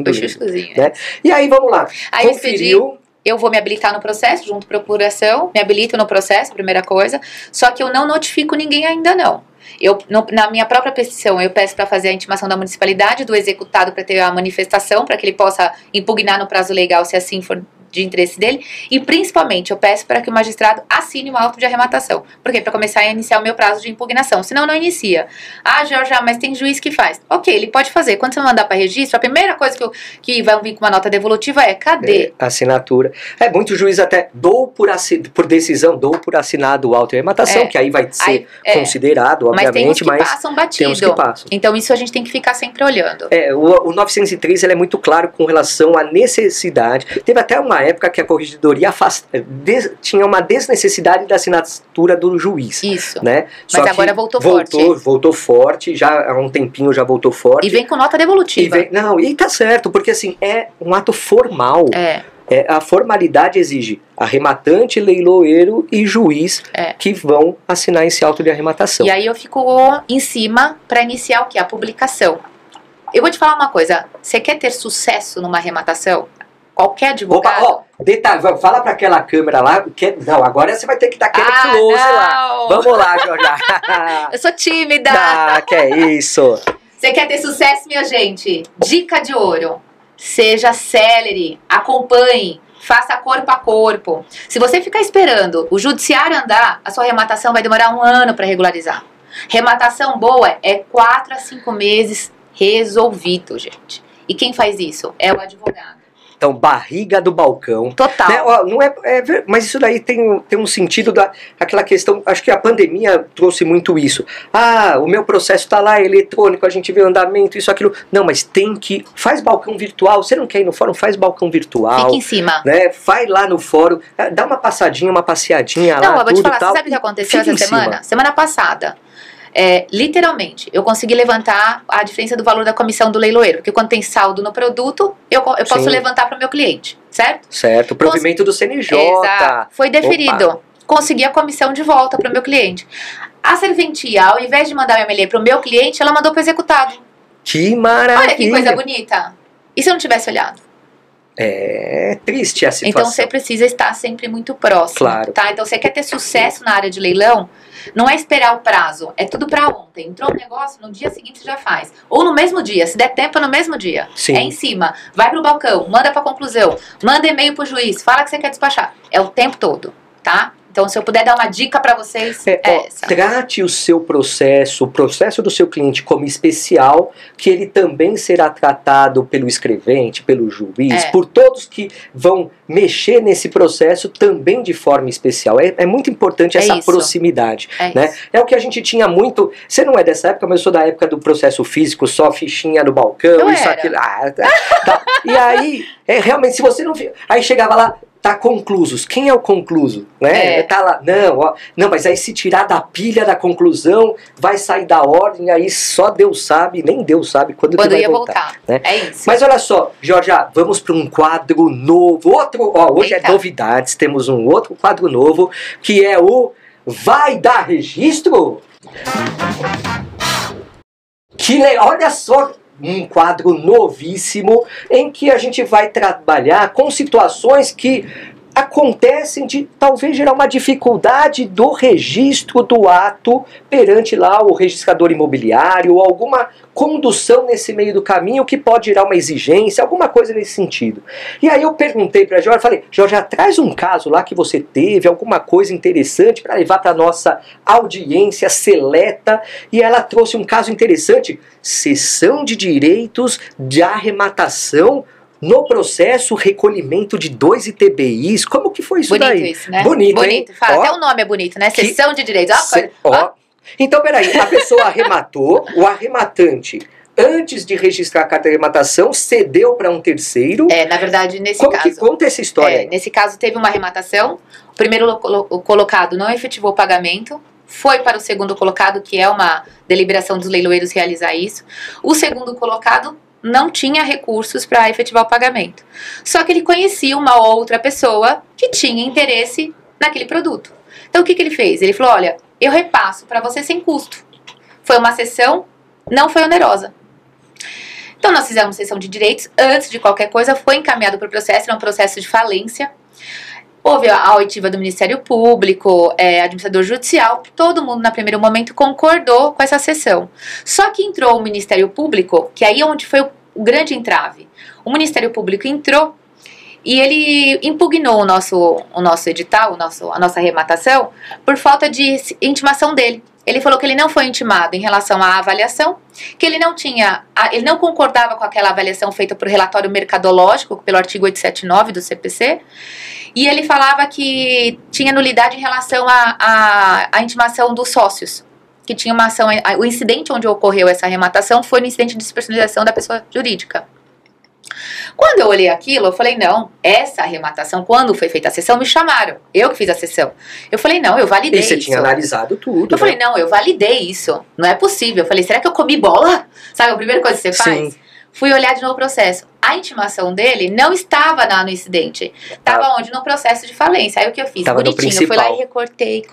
Foi chuchuzinho. Né? E aí, vamos lá. Aí conferiu. eu vou me habilitar no processo, junto à procuração, me habilito no processo, primeira coisa, só que eu não notifico ninguém ainda não. Na minha própria petição, eu peço para fazer a intimação da municipalidade, do executado para ter a manifestação, para que ele possa impugnar no prazo legal, se assim for de interesse dele, e principalmente eu peço para que o magistrado assine o auto de arrematação. Por quê? Para começar a iniciar o meu prazo de impugnação, senão não inicia. Ah, Georgia, mas tem juiz que faz. Ok, ele pode fazer. Quando você mandar para registro, a primeira coisa que vai vir com uma nota devolutiva é, cadê? Assinatura. Muito juiz até, por decisão, dou por assinado o auto de arrematação, que aí vai ser considerado, obviamente, mas tem uns que passam batido. Então isso a gente tem que ficar sempre olhando. O 903 ele é muito claro com relação à necessidade. Teve até uma época que a corregedoria tinha uma desnecessidade da assinatura do juiz. Isso. Né? Mas agora voltou forte. Voltou forte, já há um tempinho já voltou forte. E vem com nota devolutiva. E tá certo, porque assim, é um ato formal. A formalidade exige arrematante, leiloeiro e juiz que vão assinar esse auto de arrematação. E aí eu fico em cima para iniciar o quê? A publicação. Eu vou te falar uma coisa, você quer ter sucesso numa arrematação? Qualquer advogado... Opa, detalhe, fala para aquela câmera lá, não, agora você vai ter que dar aquele close lá. Vamos lá, Georgia. Eu sou tímida. Que é isso. Você quer ter sucesso, minha gente? Dica de ouro. Seja célere, acompanhe, faça corpo a corpo. Se você ficar esperando o judiciário andar, a sua arrematação vai demorar 1 ano para regularizar. Rematação boa é 4 a 5 meses resolvido, gente. E quem faz isso? É o advogado. Então, barriga do balcão. Total. Né? Não mas isso daí tem um sentido aquela questão, acho que a pandemia trouxe muito isso. O meu processo está lá, eletrônico, a gente vê o andamento, isso, aquilo. Não, mas faz balcão virtual, você não quer ir no fórum, faz balcão virtual. Fica em cima. Né? Vai lá no fórum, dá uma passadinha, uma passeadinha lá, eu vou tudo te falar, tal. Você sabe o que aconteceu essa semana? Semana passada. Literalmente, eu consegui levantar a diferença do valor da comissão do leiloeiro, porque quando tem saldo no produto, eu posso levantar para o meu cliente, certo? Certo, o provimento do CNJ. Exato, foi deferido. Opa. Consegui a comissão de volta para o meu cliente. A serventia, ao invés de mandar o MLE para o meu cliente, ela mandou para o executado. Que maravilha! Olha que coisa bonita. E se eu não tivesse olhado? É triste a situação. Então você precisa estar sempre muito próximo. Claro. Tá? Então você quer ter sucesso na área de leilão, não é esperar o prazo, é tudo pra ontem. Entrou um negócio, no dia seguinte você já faz. Ou no mesmo dia, se der tempo é no mesmo dia. Sim. É em cima, vai pro balcão, manda pra conclusão, manda e-mail pro juiz, fala que você quer despachar. É o tempo todo, tá? Então, se eu puder dar uma dica para vocês, essa. Trate o seu processo, o processo do seu cliente como especial, que ele também será tratado pelo escrevente, pelo juiz, por todos que vão mexer nesse processo também de forma especial. É muito importante essa proximidade. Né? É o que a gente tinha muito... Você não é dessa época, mas eu sou da época do processo físico, só fichinha no balcão, aquilo... Tá. E aí, realmente, se você não... Aí chegava lá... Tá conclusos. Quem é o concluso? Né? Tá lá, não, mas aí se tirar da pilha da conclusão, vai sair da ordem, aí só Deus sabe, nem Deus sabe quando que vai voltar. Né? É isso. Mas olha só, Georgia, vamos para um quadro novo. Hoje é novidades, temos um outro quadro novo, que é o Vai Dar Registro? Olha só... Um quadro novíssimo em que a gente vai trabalhar com situações que acontecem de talvez gerar uma dificuldade do registro do ato perante lá o registrador imobiliário, ou alguma condução nesse meio do caminho que pode gerar uma exigência, alguma coisa nesse sentido. E aí eu perguntei para a Georgia, falei, Georgia, traz um caso lá que você teve, alguma coisa interessante para levar para nossa audiência seleta, e ela trouxe um caso interessante, cessão de direitos de arrematação no processo, recolhimento de 2 ITBIs. Como que foi isso bonito daí? Bonito isso, né? Bonito, hein? Fala, até o nome é bonito, né? Cessão de direitos. Então, peraí, a pessoa arrematou, o arrematante, antes de registrar a carta de arrematação, cedeu para um terceiro. Na verdade, nesse caso... Como que conta essa história? Nesse caso, teve uma arrematação, o primeiro colocado não efetivou o pagamento, foi para o segundo colocado, que é uma deliberação dos leiloeiros realizar isso. O segundo colocado não tinha recursos para efetivar o pagamento. Só que ele conhecia uma outra pessoa que tinha interesse naquele produto. Então, o que ele fez? Ele falou, olha, eu repasso para você sem custo. Foi uma cessão, não foi onerosa. Então nós fizemos sessão de direitos, antes de qualquer coisa foi encaminhado para o processo, era um processo de falência. Houve a oitiva do Ministério Público, administrador judicial, todo mundo no primeiro momento concordou com essa sessão. Só que entrou o Ministério Público, que aí é onde foi o grande entrave. O Ministério Público entrou e ele impugnou o nosso edital, a nossa arrematação, por falta de intimação dele. Ele falou que ele não foi intimado em relação à avaliação, que ele não concordava com aquela avaliação feita por relatório mercadológico, pelo artigo 879 do CPC, e ele falava que tinha nulidade em relação à intimação dos sócios, que tinha uma ação, o incidente onde ocorreu essa arrematação foi no incidente de despersonalização da pessoa jurídica. Quando eu olhei aquilo, eu falei, não, essa arrematação, quando foi feita a sessão, me chamaram. Eu que fiz a sessão. Eu falei, não, eu validei isso. E você tinha analisado tudo, Eu falei, não, eu validei isso. Não é possível. Eu falei, será que eu comi bola? Sabe, a primeira coisa que você faz? Sim. Fui olhar de novo o processo. A intimação dele não estava no incidente. Estava onde? No processo de falência. Aí o que eu fiz? Tava bonitinho. Eu fui lá e recortei,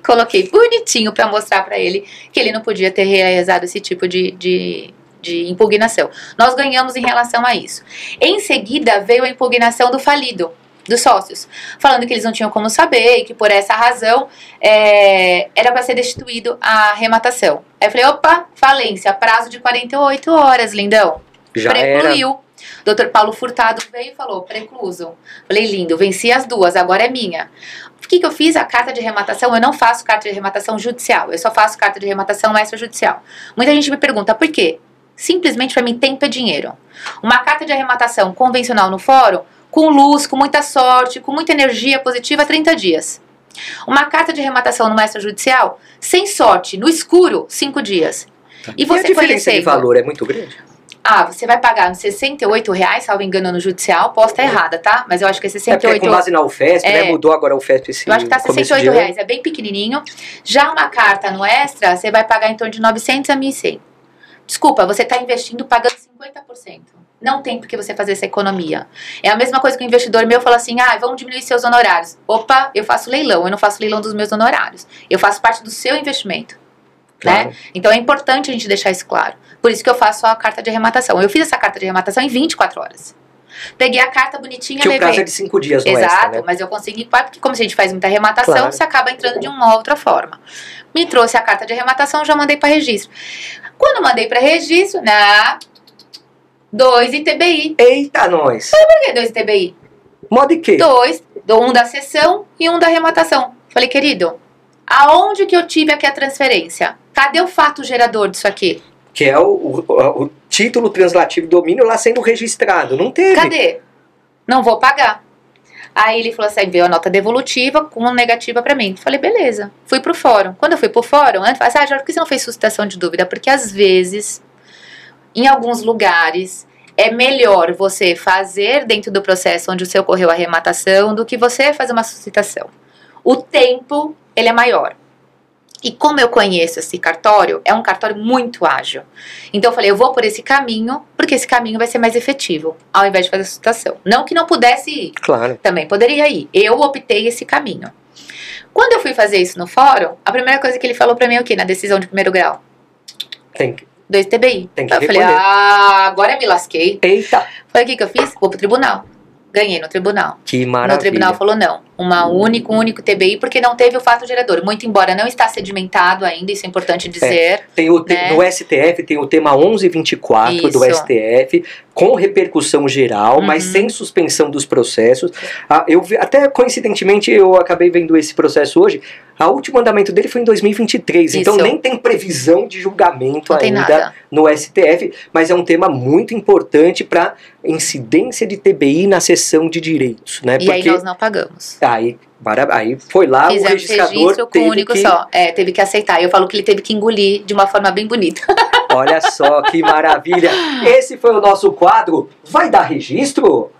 coloquei. Bonitinho pra mostrar pra ele que ele não podia ter realizado esse tipo de impugnação. Nós ganhamos em relação a isso. Em seguida veio a impugnação do falido, dos sócios, falando que eles não tinham como saber e que por essa razão era para ser destituído a arrematação. Aí eu falei, opa, falência, prazo de 48 horas, lindão. Já precluiu. Dr. Paulo Furtado veio e falou, precluso. Falei, lindo, venci as duas, agora é minha. O que eu fiz? A carta de arrematação, eu não faço carta de arrematação judicial, eu só faço carta de arrematação extrajudicial. Muita gente me pergunta, por quê? Simplesmente para mim tempo é dinheiro. Uma carta de arrematação convencional no fórum, com luz, com muita sorte, com muita energia positiva, 30 dias. Uma carta de arrematação no extrajudicial, sem sorte, no escuro, 5 dias. E você a diferença de valor é muito grande? Você vai pagar uns R$68, salvo engano, no judicial. Posso estar errada, tá? Mas eu acho que é 68. É porque com base na UFESP, né? Mudou agora a UFESP esse eu acho que tá R$68, é bem pequenininho. Já uma carta no extra, você vai pagar em torno de 900 a 1.100. Desculpa, você está investindo pagando 50%. Não tem por que você fazer essa economia. É a mesma coisa que o investidor meu fala assim, vamos diminuir seus honorários. Opa, eu faço leilão, eu não faço leilão dos meus honorários. Eu faço parte do seu investimento. Claro. Né? Então é importante a gente deixar isso claro. Por isso que eu faço a carta de arrematação. Eu fiz essa carta de arrematação em 24 horas. Peguei a carta bonitinha, levei. Que o prazo é de 5 dias, não Exato, extra, né? mas eu consegui, porque como a gente faz muita arrematação, claro, você acaba entrando de uma outra forma. Me trouxe a carta de arrematação, já mandei para registro. Quando mandei para registro, 2 ITBI. Eita, nós! Falei, por que 2 ITBI? Modo de quê? 2, um da sessão e um da arrematação. Falei, querido, aonde que eu tive aqui a transferência? Cadê o fato gerador disso aqui? Que é o título translativo do domínio lá sendo registrado. Não teve. Cadê? Não vou pagar. Aí ele falou assim, veio a nota devolutiva com uma negativa pra mim. Falei, beleza. Fui pro fórum. Quando eu fui pro fórum, antes falei, Jorge, por que você não fez suscitação de dúvida? Porque às vezes, em alguns lugares, é melhor você fazer dentro do processo onde o seu ocorreu a arrematação do que você fazer uma suscitação. O tempo, ele é maior. E como eu conheço esse cartório, é um cartório muito ágil. Então eu falei, eu vou por esse caminho, porque esse caminho vai ser mais efetivo, ao invés de fazer a suscitação. Não que não pudesse ir. Claro. Também poderia ir. Eu optei esse caminho. Quando eu fui fazer isso no fórum, a primeira coisa que ele falou pra mim é o quê? Na decisão de primeiro grau? Tem que. 2 TBI. Tem que eu falei, agora eu me lasquei. Eita. Falei, o que eu fiz? Vou pro tribunal. Ganhei no tribunal. Que maravilha. No tribunal falou não. Um único TBI, porque não teve o fato gerador. Muito embora não está sedimentado ainda, isso é importante dizer. Tem no STF tem o tema 1124 isso. do STF, com repercussão geral, mas sem suspensão dos processos. Eu vi, até coincidentemente, eu acabei vendo esse processo hoje. O último andamento dele foi em 2023, então nem tem previsão de julgamento ainda no STF, mas é um tema muito importante para incidência de TBI na sessão de direitos, né? E aí nós não pagamos. Aí foi lá, fizemos o registrador registro com único só. Teve que aceitar. Eu falo que ele teve que engolir de uma forma bem bonita. Olha só que maravilha. Esse foi o nosso quadro. Vai dar registro?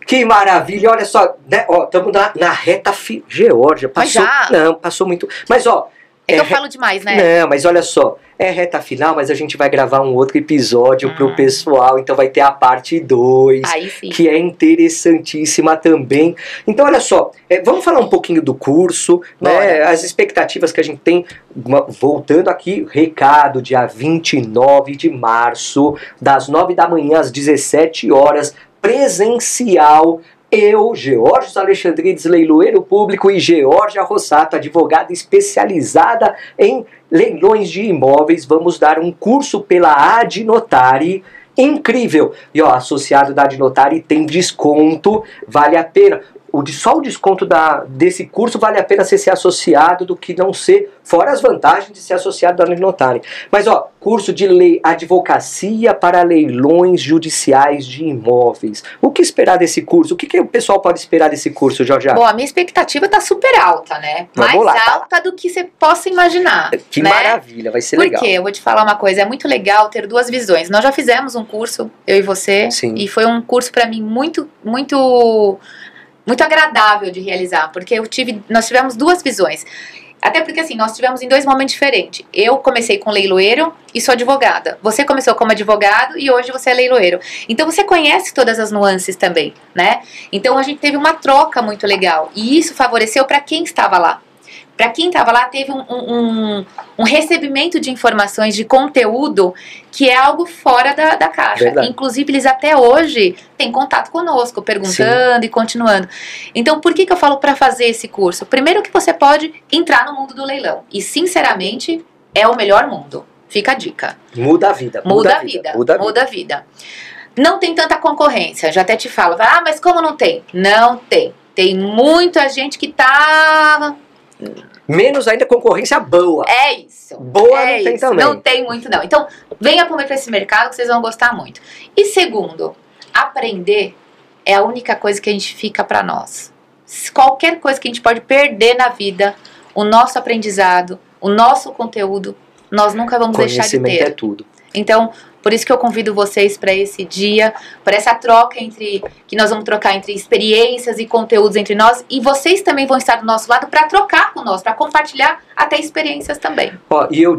Que maravilha, olha só, né? Estamos na reta Geórgia, passou, não, passou muito. Mas É que eu falo demais, né? Não, mas olha só, é reta final, mas a gente vai gravar um outro episódio pro pessoal, então vai ter a parte 2, que é interessantíssima também. Então olha só, vamos falar um pouquinho do curso, né, as expectativas que a gente tem, voltando aqui, recado, dia 29 de março, das 9 da manhã às 17 horas, presencial. Eu, Georgios Alexandrides, leiloeiro público, e Georgia Rossato, advogada especializada em leilões de imóveis, vamos dar um curso pela Adnotari incrível. E ó, associado da Adnotari tem desconto, vale a pena. Só o desconto desse curso vale a pena ser associado do que não ser, fora as vantagens de ser associado da Adnotari. Mas ó, curso de advocacia para leilões judiciais de imóveis. O que esperar desse curso? O que o pessoal pode esperar desse curso, Jorge? Bom, a minha expectativa tá super alta, né? Mais alta do que você possa imaginar. Que maravilha, vai ser legal. Por quê? Eu vou te falar uma coisa, é muito legal ter duas visões. Nós já fizemos um curso, eu e você, e foi um curso para mim muito agradável de realizar, porque nós tivemos duas visões. Até porque assim, nós tivemos em dois momentos diferentes. Eu comecei com leiloeiro e sou advogada. Você começou como advogado e hoje você é leiloeiro. Então você conhece todas as nuances também, né? Então a gente teve uma troca muito legal. E isso favoreceu para quem estava lá. Para quem estava lá, teve um recebimento de informações, de conteúdo, que é algo fora da caixa. Verdade. Inclusive, eles até hoje têm contato conosco, perguntando e continuando. Então, por que eu falo para fazer esse curso? Primeiro que você pode entrar no mundo do leilão. E, sinceramente, é o melhor mundo. Fica a dica. Muda a vida. Muda a vida. Não tem tanta concorrência. Já até te falo. Mas como não tem? Não tem. Tem muita gente que tá... Menos ainda concorrência boa. É isso. Boa não tem também. Não tem muito não. Então, venha para esse mercado que vocês vão gostar muito. E segundo, aprender é a única coisa que a gente fica para nós. Qualquer coisa que a gente pode perder na vida, o nosso aprendizado, o nosso conteúdo, nós nunca vamos deixar de ter. Conhecimento é tudo. Então, por isso que eu convido vocês para esse dia, para essa troca que nós vamos trocar entre experiências e conteúdos entre nós, e vocês também vão estar do nosso lado para trocar com nós, para compartilhar até experiências também. Ó, e eu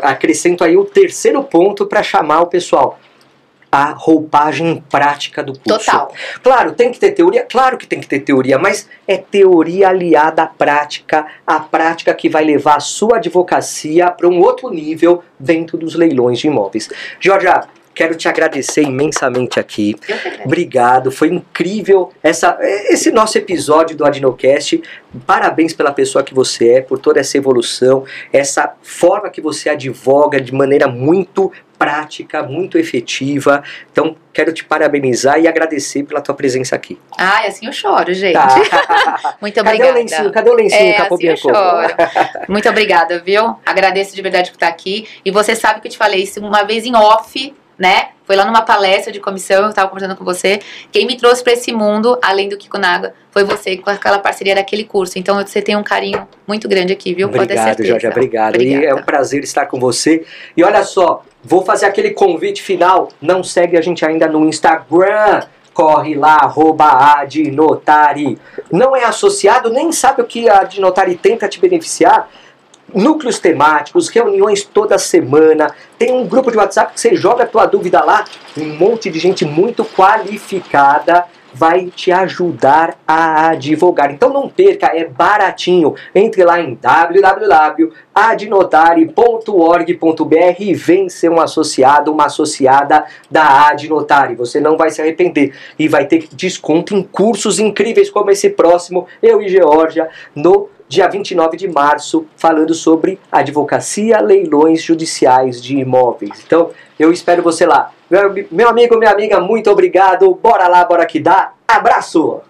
acrescento aí o terceiro ponto para chamar o pessoal. A roupagem prática do curso. Total. Claro, tem que ter teoria, claro que tem que ter teoria, mas é teoria aliada à prática, a prática que vai levar a sua advocacia para um outro nível dentro dos leilões de imóveis. Georgia, quero te agradecer imensamente aqui. Obrigado, foi incrível esse nosso episódio do Adnocast. Parabéns pela pessoa que você é, por toda essa evolução, essa forma que você advoga de maneira muito prática, muito efetiva. Então, quero te parabenizar e agradecer pela tua presença aqui. Assim eu choro, gente. Tá. Muito obrigada. Cadê o lencinho, Capobianco? Assim eu choro. Muito obrigada, viu? Agradeço de verdade por estar aqui. E você sabe que eu te falei isso uma vez em off, né? Foi lá numa palestra de comissão, eu estava conversando com você. Quem me trouxe para esse mundo, além do Kiko Naga, foi você, com aquela parceria daquele curso. Então você tem um carinho muito grande aqui, viu? Obrigado, Jorge, obrigado. E é um prazer estar com você. E olha só, vou fazer aquele convite final. Não segue a gente ainda no Instagram. Corre lá, @Adnotari. Não é associado, nem sabe o que a Adnotari tem para te beneficiar. Núcleos temáticos, reuniões toda semana, tem um grupo de WhatsApp que você joga a tua dúvida lá, um monte de gente muito qualificada vai te ajudar a advogar. Então não perca, é baratinho. Entre lá em www.adnotari.org.br e vem ser um associado, uma associada da Adnotari. Você não vai se arrepender e vai ter desconto em cursos incríveis como esse próximo, eu e Georgia, no dia 29 de março, falando sobre advocacia, leilões judiciais de imóveis. Então, eu espero você lá. Meu amigo, minha amiga, muito obrigado. Bora lá, bora que dá. Abraço!